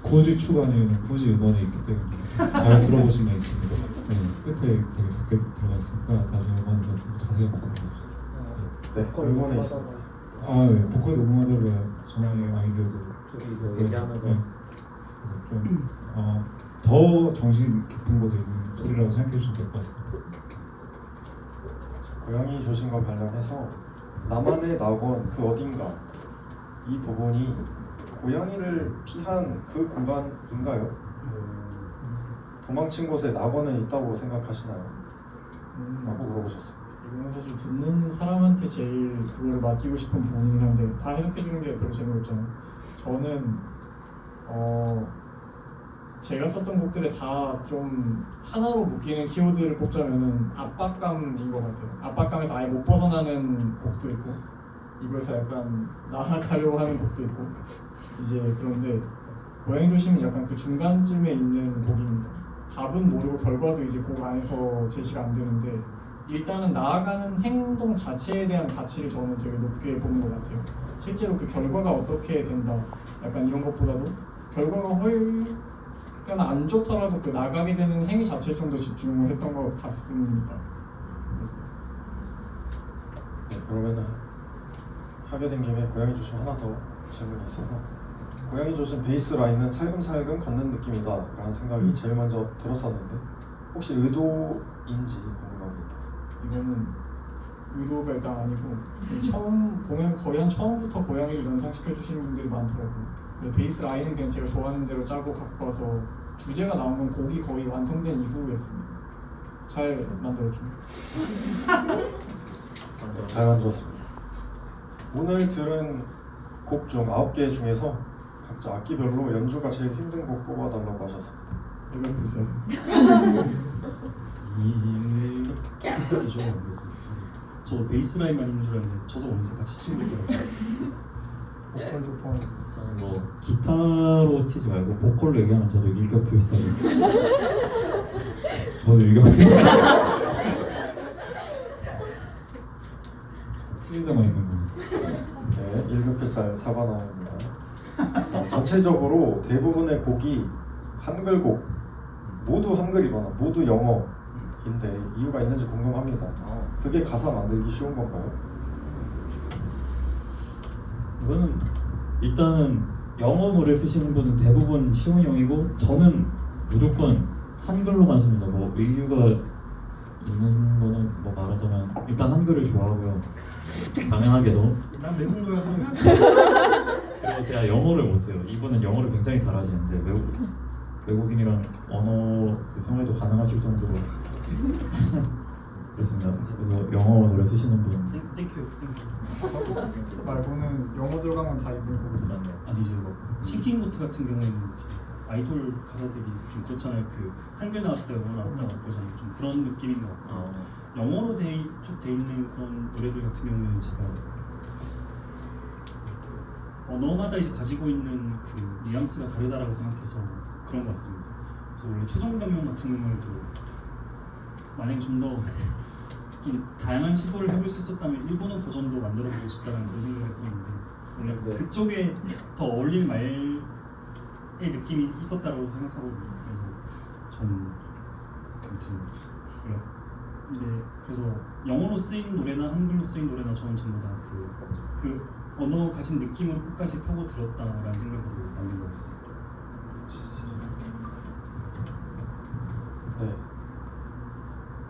굳이 추가는 굳이 음원에 있기 때문에 잘 들어보시면 있습니다. 네, 끝에 되게 작게 들어가 있으니까 나중에 음원에서 좀 자세히 한번 들어보세요. 네, 음원에 있습니다. 네, 보컬 녹음하다가 전화의 아이디어도 저기서 얘기하면서 그래서 좀 더 정신 깊은 곳에 있는 소리라고 생각해 주시면 될 것 같습니다. 고양이 조심과 관련해서 나만의 낙원 그 어딘가 이 부분이 고양이를 피한 그 공간인가요? 도망친 곳에 낙원은 있다고 생각하시나요? 라고 물어보셨어요. 이거는 사실 듣는 사람한테 제일 그거를 맡기고 싶은 부분이긴 한데 다 해석해주는 게 별로 재미없잖아요. 저는 제가 썼던 곡들에 다 좀 하나로 묶이는 키워드를 뽑자면은 압박감인 것 같아요. 압박감에서 아예 못 벗어나는 곡도 있고 이거에서 약간 나아가려고 하는 곡도 있고 이제 그런데 고양이 조심은 약간 그 중간쯤에 있는 곡입니다. 답은 모르고 결과도 이제 곡 안에서 제시가 안 되는데 일단은 나아가는 행동 자체에 대한 가치를 저는 되게 높게 보는 것 같아요. 실제로 그 결과가 어떻게 된다 약간 이런 것보다도 결과가 그냥 안 좋더라도 그 나가게 되는 행위 자체에 좀 더 집중을 했던 것 같습니다. 네, 그러면은 하게 된 김에 고양이 조심 하나 더 질문이 있어서 고양이 조심 베이스 라인은 살금살금 걷는 느낌이다 라는 생각이 제일 먼저 들었었는데 혹시 의도인지 궁금합니다. 이거는 의도가 일단 아니고 처음 공연 거의 한 처음부터 고양이를 연상시켜 주시는 분들이 많더라고요. 베이스 라인은 그냥 제가 좋아하는 대로 짜고 갖고 와서 주제가 나온 건 곡이 거의 완성된 이후였습니다. 잘 만들었죠. 잘 만들었습니다. 오늘 들은 곡 중 9개 중에서 각자 악기별로 연주가 제일 힘든 곡 뽑아달라고 하셨습니다. 이걸 보세요. 이 비싸죠. 저도 베이스 라인만 있는 줄 알았는데 저도 어느새 같이 치고 있더라고요. 보컬도 포함. 저는 뭐 기타로 치지 말고 보컬로 얘기하면 저도 일격필살. 저도 일격필살. 피해자만 있는 거. 네, 일급필살 사과 나옵니다. 전체적으로 대부분의 곡이 한글곡 모두 한글이거나 모두 영어인데 이유가 있는지 궁금합니다. 그게 가사 만들기 쉬운 건가요? 이거는 일단은 영어 노래 쓰시는 분은 대부분 시온이 형이고 저는 무조건 한글로만 씁니다. 뭐 이유가 있는 거는 뭐 말하자면 일단 한글을 좋아하고요. 당연하게도 난 외국 노래 하는 거 그리고 제가 영어를 못해요. 이분은 영어를 굉장히 잘하시는데 외국인이랑 언어 그 생활도 가능하실 정도로 그렇습니다. 그래서 영어 노래 쓰시는 분 땡큐. 말고는 영어 들어간 건 다 있는 거거든요. 아니 이제 뭐 싱킹 보트 같은 경우에는 이제 아이돌 가사들이 좀 그렇잖아요. 그 한글 나왔다 영어 나왔다 그러잖아요. 좀 그런 느낌인 것 같고 영어로 쭉 돼 있는 그런 노래들 같은 경우는 제가 언어마다 이제 가지고 있는 그 뉘앙스가 다르다라고 생각해서 그런 것 같습니다. 그래서 원래 최종변명 같은 경우에도 만약에 좀 더 좀 다양한 시도를 해볼 수 있었다면 일본어 버전도 만들어보고 싶다는 그런 생각을 했었는데 원래 네. 그쪽에 더 어울리는 말의 느낌이 있었다고 생각하거든요. 그래서 전 아무튼 그래요. 근데 그래서 영어로 쓰인 노래나 한글로 쓰인 노래나 저는 전부 다 그 언어 가진 느낌으로 끝까지 파고 들었다라는 생각으로 만든 것 같습니다. 네.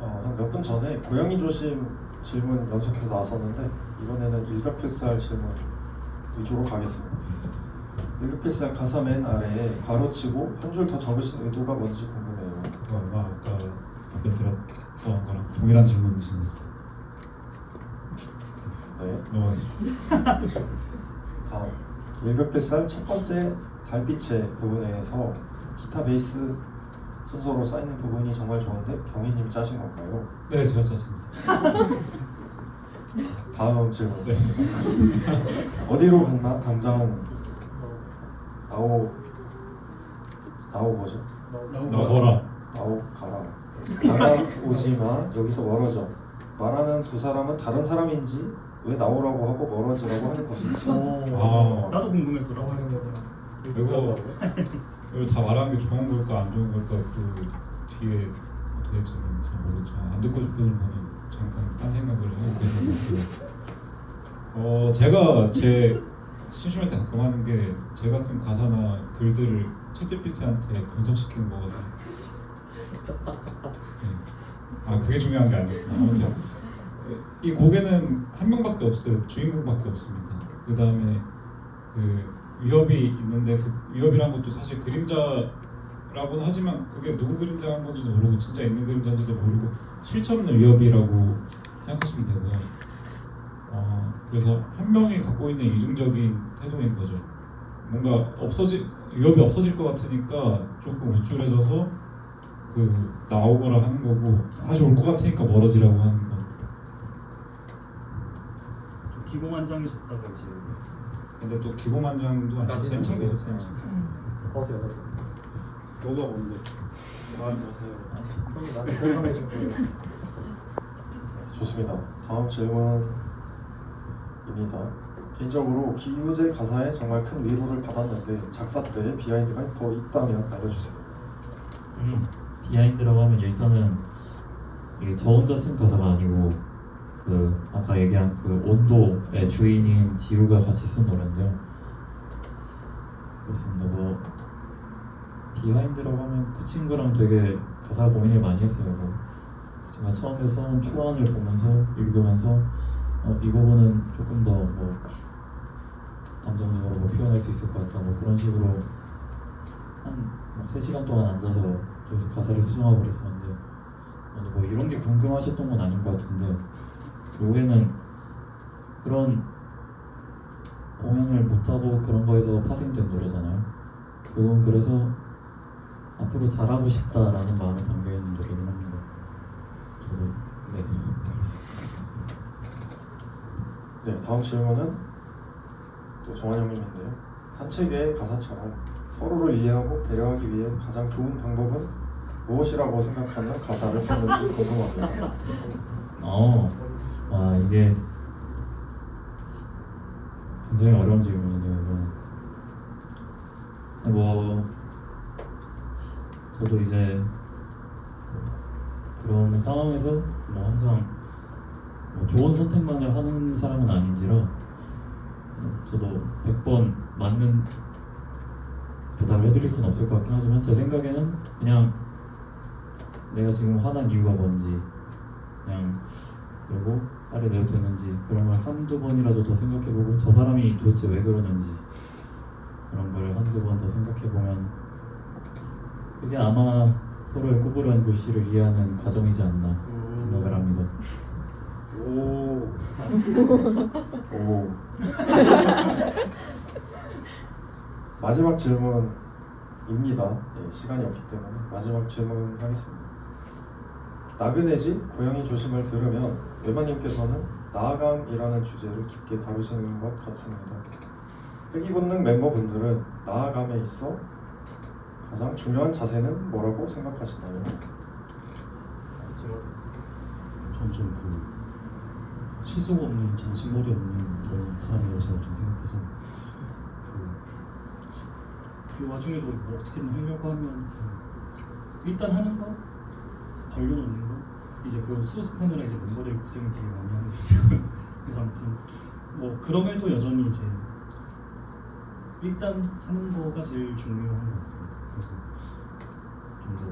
한 몇 분 전에 고양이 조심 질문 연속해서 나왔었는데 이번에는 일격필살 질문 위주로 가겠습니다. 일격필살 가사 맨 아래에 괄호치고 한 줄 더 적으신 의도가 뭔지 궁금해요. 아까 답변 드렸던 거랑 동일한 질문이신 것 같습니다. 네. 넘어가겠습니다. 다음 일격필살 첫 번째 달빛의 부분에서 기타 베이스 순서로 쌓이는 부분이 정말 좋은데 경희님이 짜신 건가요? 네, 제가 짰습니다. 다음 질문. 네. 어디로 갔나? 당장 나오 뭐죠? 나거라. 나오 가라. 다가오지마 여기서 멀어져. 말하는 두 사람은 다른 사람인지 왜 나오라고 하고 멀어지라고 하는 것인지. 나도 궁금했어. 이거 다 말하는 게 좋은 걸까 안 좋은 걸까 그 뒤에 어떻게 될지는 잘 모르겠지만 안 듣고 싶은 분은 잠깐 딴 생각을 하고 계셨는데 제가 제 심심할 때 가끔 하는 게 제가 쓴 가사나 글들을 챗GPT한테 분석시키는 거거든요. 네. 그게 중요한 게 아니었구나. 아무튼 이 곡에는 한 명밖에 없어요. 주인공밖에 없습니다. 그 다음에 그 위협이 있는데 그 위협이란 것도 사실 그림자라고는 하지만 그게 누구 그림자인 건지도 모르고 진짜 있는 그림자인지도 모르고 실체 없는 위협이라고 생각하시면 되고요. 그래서 한 명이 갖고 있는 이중적인 태도인 거죠. 뭔가 위협이 없어질 것 같으니까 조금 우쭐해져서 그 나오거라 하는 거고 다시 올 것 같으니까 멀어지라고 하는 겁니다. 기공한장이 좋다고 이제. 근데 또 기고만장도 아니고 센척이죠, 센척. 허세요. 너가 뭔데? 형이 나한테 설명해 준 거예요. 좋습니다. 다음 질문입니다. 개인적으로 기우제 가사에 정말 큰 위로를 받았는데 작사 때 비하인드가 더 있다면 알려주세요. 비하인드라고 하면 일단은 이게 저 혼자 쓴 가사가 아니고 그 아까 얘기한 그 온도의 주인인 지우가 같이 쓴 노래인데요. 그렇습니다. 뭐 비하인드라고 하면 그 친구랑 되게 가사 고민을 많이 했어요. 뭐 제가 처음에 써온 초안을 보면서 읽으면서 이 부분은 조금 더 뭐 감정적으로 뭐 표현할 수 있을 것 같다. 뭐 그런 식으로 한 3시간 동안 앉아서 그래서 가사를 수정하고 그랬었는데 뭐 이런 게 궁금하셨던 건 아닌 것 같은데 요게는 그런 공연을 못하고 그런 거에서 파생된 노래잖아요. 결국은 그래서 앞으로 잘하고 싶다라는 마음이 담겨있는 노래긴 합니다. 저도 네 그렇습니다. 네, 다음 질문은 또 정한 형님인데요. 산책의 가사처럼 서로를 이해하고 배려하기 위해 가장 좋은 방법은 무엇이라고 생각하는 가사를 쓰는지 궁금합니다. 이게 굉장히 어려운 질문인데요. 이거. 뭐 저도 이제 그런 상황에서 뭐 항상 뭐 좋은 선택만을 하는 사람은 아닌지라 저도 100번 맞는 대답을 해드릴 수는 없을 것 같긴 하지만 제 생각에는 그냥 내가 지금 화난 이유가 뭔지 그냥 그리고 화를 내도 되는지 그런 걸 한두 번이라도 더 생각해보고 저 사람이 도대체 왜 그러는지 그런 걸 한두 번 더 생각해보면 그게 아마 서로의 꾸부려한 글씨를 이해하는 과정이지 않나 생각을 합니다. 오. 마지막 질문 예, 시간이 없기 때문에 마지막 질문하겠습니다. 나그네지 고양이 조심을 들으면 외마님께서는 나아감이라는 주제를 깊게 다루시는 것 같습니다. 회기본능 멤버분들은 나아감에 있어 가장 중요한 자세는 뭐라고 생각하시나요? 저는 좀 실속 없는 정신머리 없는 그런 사람이라고 제가 좀 생각해서 그 와중에도 뭐 어떻게든 하려고 하면 일단 하는 거, 벌려놓는 거, 이제 그 수습하느라 이제 멤버들이 고생을 되게 많이 하는 것 같아요. 그래서 아무튼 뭐 그럼에도 여전히 이제 일단 하는 거가 제일 중요한 것 같습니다. 그래서 좀 더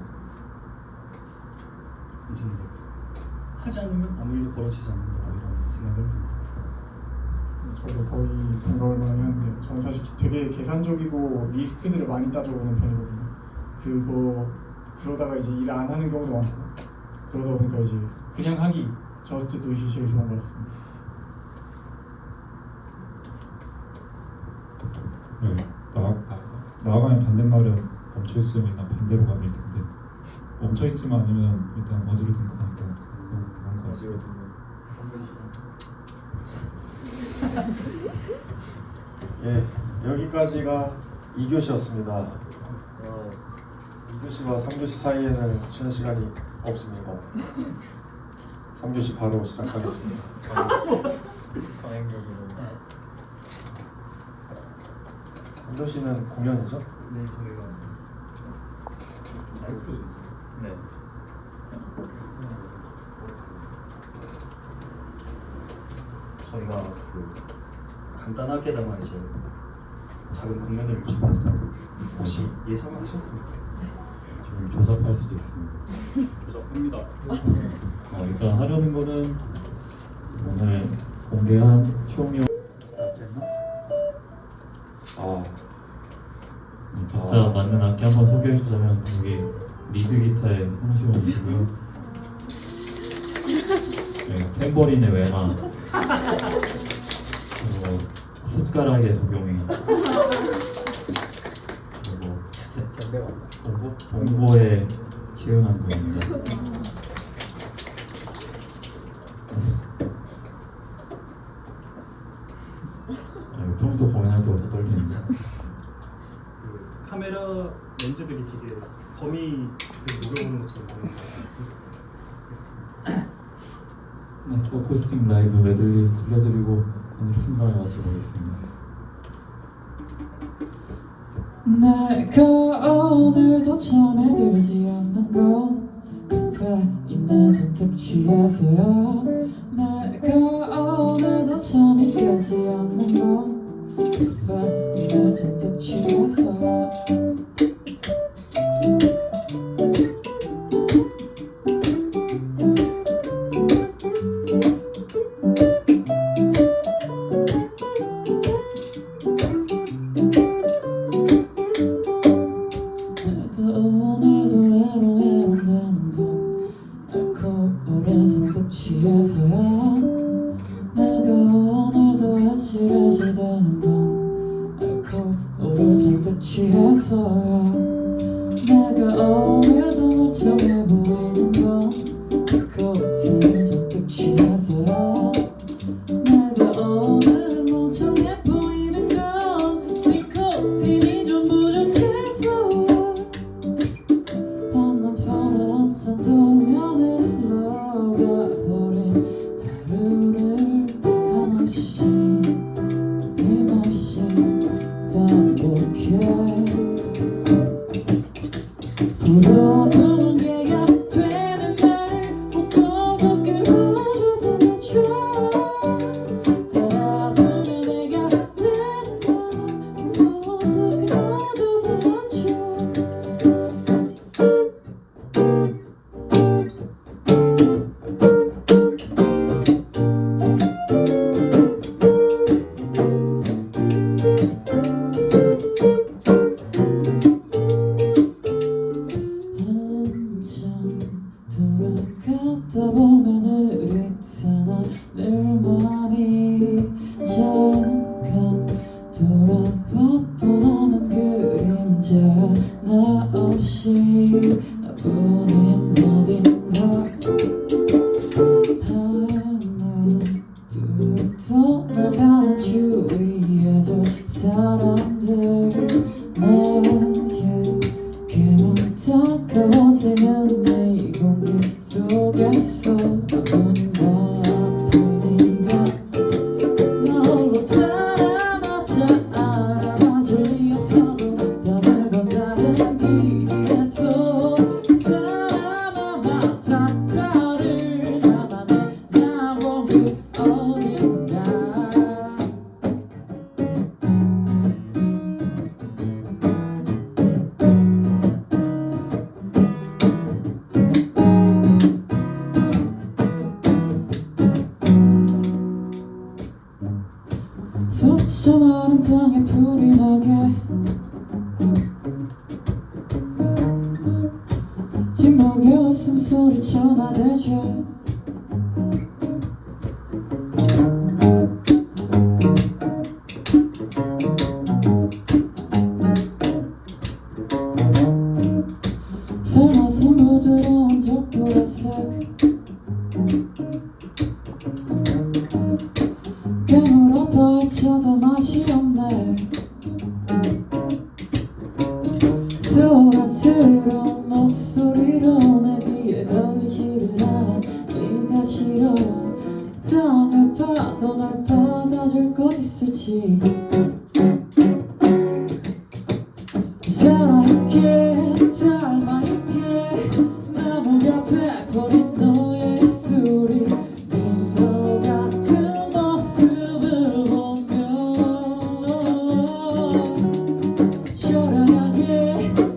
아무튼 하지 않으면 아무 일도 벌어지지 않는다 이런 생각을 합니다. 저도 거의 공감을 많이 하는데 저는 사실 되게 계산적이고 리스크들을 많이 따져보는 편이거든요. 그러다가 이제 일 안 하는 경우도 많고 그러다 보니까 이제 그냥 하기 저스트 두잇이 제일 좋은 것 같습니다. 네, 나아가면 반대말은 멈춰있으면 난 반대로 가면 텐데 멈춰있지만 않으면 일단 어디로든 가니까 그런 것 같습니다. 예, 여기까지가 2교시였습니다. 2교시와 3교시 사이에는 쉬는 시간이 없습니다. 3교시 바로 시작하겠습니다. 강행적으로 3교시는 공연이죠? 네, 저희가 알고 있어요. 네. 저희가 간단하게나마 이제 작은 공연을 준비했어요. 혹시 예상을 하셨습니까? 좀 조잡할 수도 있습니다. 조작합니다. 일단 하려는 거는 오늘 공개한 추억용 각자 맞는 악기 한번 소개해 주자면 여기 리드 기타의 홍시원이시고요. 네, 탬버린의 외마, 그리고 숟가락의 도경이, 그리고 봉고의 최은한 군입니다. 평소 공연할 때보다 더 떨리는데. 카메라 렌즈들이 되게 범위 되게 노려보는 것처럼 보여요. 네, 어쿠스틱 라이브 메들리 들려드리고 오늘 순간을 마쳐보겠습니다. 내가 오늘도 잠에 들지 않는 건 카페인에 잔뜩 취해서야. 내가 오늘도 잠이 깨지 않는 건 카페인에 잔뜩 취해서야. 오늘도 외로운다는 건 알코올에 잔뜩 취해서 우린 어딘가 하나 둘 떠나가는 주위에서 사람들 나에게만 다가오지는 이 공기 속에서 어딘가 아프니까 나 홀로 달아나자 알아봐줄 리 없어도 다들 건 다른 길이라도 사람마다 다른 나만의 나보고 어딘가 소처 마른 땅에 불이 나게 침묵의 웃음소리 전화되죠 삶아서 부드러운 족보라색 깨물어 발쳐도 맛이 없네 소란스러운 목소리로 내 귀에 거리지를 않아 네가 싫어 땅을 파도 날 받아줄 것 있을지 사랑있게 닮아있게 나무가 돼버린 너의 입술이 너 같은 모습을 보며 초라하게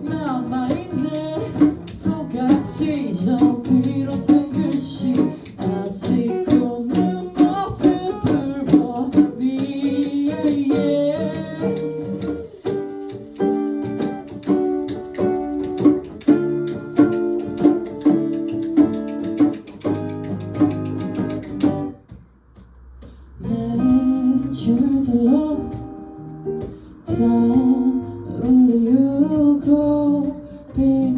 남아있는 손가락질 정비로 쓴 글씨 아직도 내 모습을 보니 내 줄들러 다 올리우고 빈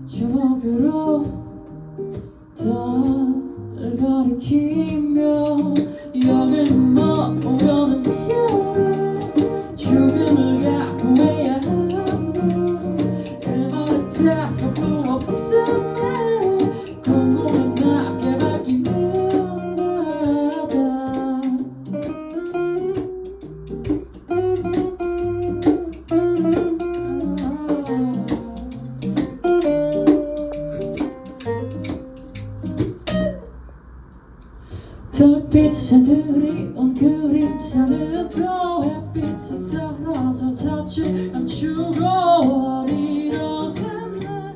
주먹으로 달 가리키며 여길 머무르는 자네 죽음을 각오해야 한다 일말의 답도 없었네 공허한 낮게 밝힌 달빛에 드리운 그림자는 또 햇빛에 사라져 자주 감추고 어디로 갔나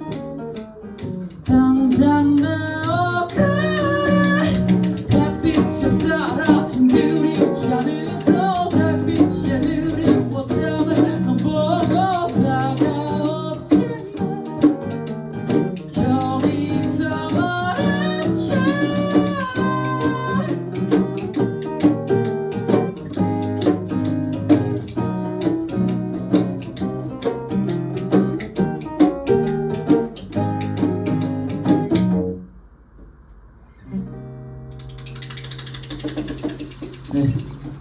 당장 나오거라 햇빛에 사라진 그림자는 또 달빛에 드리웠다면 넌 보고 다가오지 여기서 말하자 네,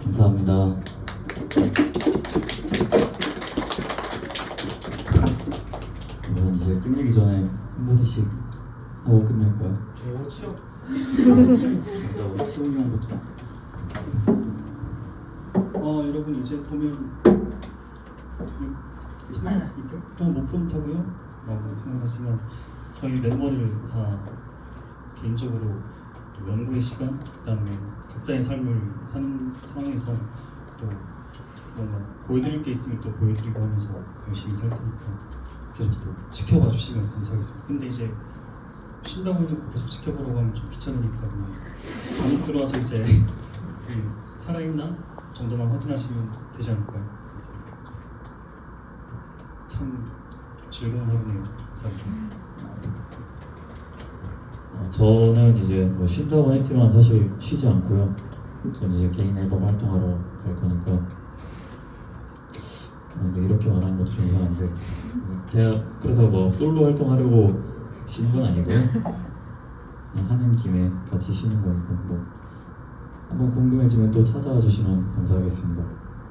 감사합니다. 그러면 이제 끝내기 전에 한마디씩 하고 끝낼까요? 좋죠. 먼저 시훈이 형부터. 여러분 이제 보면 그동안 못 본다고요? 라고 생각하시면 저희 멤버들 다 개인적으로 또 연구의 시간, 그다음에 각자의 삶을 사는 상황에서 또 뭔가 보여드릴 게 있으면 또 보여드리고 하면서 열심히 살 테니까 계속 또 지켜봐 주시면 감사하겠습니다. 근데 이제 쉰다고 해놓고 계속 지켜보라고 하면 좀 귀찮으니까 그냥 방금 들어와서 이제 살아있나 정도만 확인하시면 되지 않을까요? 참 즐거운 하루네요. 감사합니다. 저는 이제 뭐 쉰다고 했지만 사실 쉬지 않고요. 저는 이제 개인 앨범 활동하러 갈 거니까. 근데 이렇게 말하는 것도 좀 이상한데 제가 그래서 뭐 솔로 활동하려고 쉬는 건 아니고요. 그냥 하는 김에 같이 쉬는 거니까 뭐 한번 궁금해지면 또 찾아와 주시면 감사하겠습니다.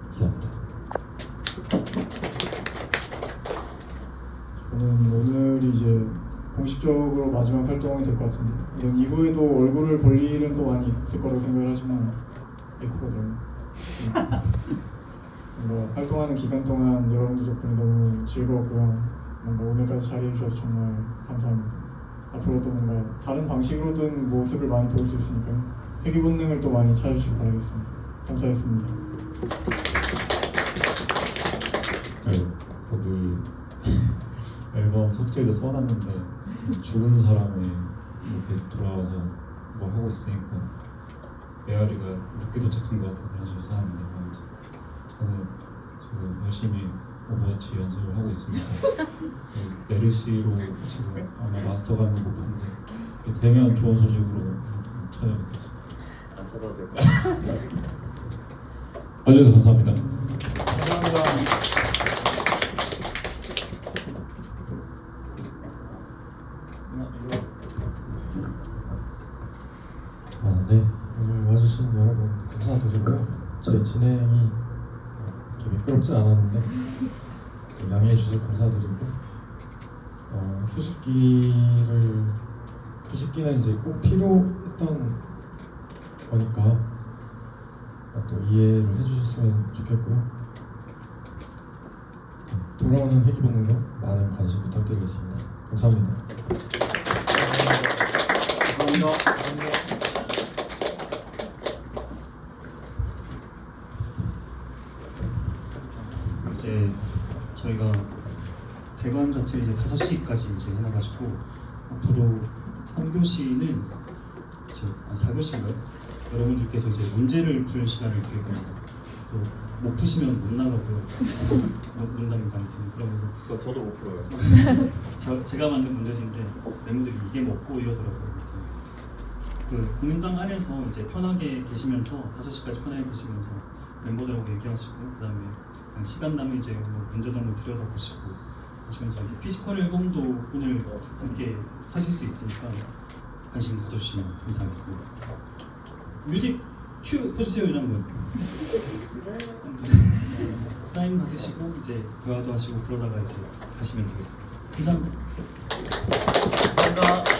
감사합니다. 저는 오늘이 이제 공식적으로 마지막 활동이 될 것 같은데 이런 이후에도 얼굴을 볼 일은 또 많이 있을 거라고 생각을 하지만 에코거든요. 뭔가 활동하는 기간 동안 여러분들 덕분에 너무 즐거웠고요. 뭔가 오늘까지 자리해 주셔서 정말 감사합니다. 앞으로도 뭔가 다른 방식으로든 모습을 많이 보일 수 있으니까요. 회귀 본능을 또 많이 찾아주시기 바라겠습니다. 감사했습니다. 거기 앨범 속지에도 써놨는데 죽은 사람이 이렇게 돌아와서 뭐 하고 있으니까 메아리가 늦게 도착한 것 같다 그런 식으로 써놨는데 아무튼 저는 지금 열심히 오버워치 연습을 하고 있습니다. 메르시로 지금 아마 마스터 가는 거 보는데 이렇게 되면 좋은 소식으로 찾아뵙겠습니다. 안 찾아도 될 것 같아요. 와주셔서 감사합니다. 감사합니다. 네, 오늘 와주신 여러분 감사드리고요. 제 진행이 이렇게 미끄럽지 않았는데 양해해 주셔서 감사드리고 휴식기는 이제 꼭 필요했던 거니까 또 이해를 해주셨으면 좋겠고요. 돌아오는 회귀 본능도 많은 관심 부탁드리겠습니다. 감사합니다. 이제 저희가 대관 자체를 이제 5시까지 이제 해놔가지고 앞으로 3교시는 이제 4교시인가요? 여러분들께서 이제 문제를 풀 시간을 드릴 겁니다. 그래서 못 푸시면 못 나가고요. 농담입니다. 아무튼 그러면서 그거 저도 못 풀어요. 제가 만든 문제지인데 멤버들이 이게 먹고 이러더라고요. 아무튼 그 공연장 안에서 이제 편하게 계시면서 5시까지 편하게 계시면서 멤버들하고 얘기하시고 그다음에 그냥 시간 나면 이제 뭐 문제도 한번 들여다보시고 하시면서 이제 피지컬 앨범도 오늘 함께 사실 수 있으니까 관심 가져주시면 감사하겠습니다. 뮤직 큐 해주세요, 유장군. 아무튼 사인 받으시고 이제 대화도 하시고 그러다가 이제 가시면 되겠습니다. 감사합니다. 감사합니다.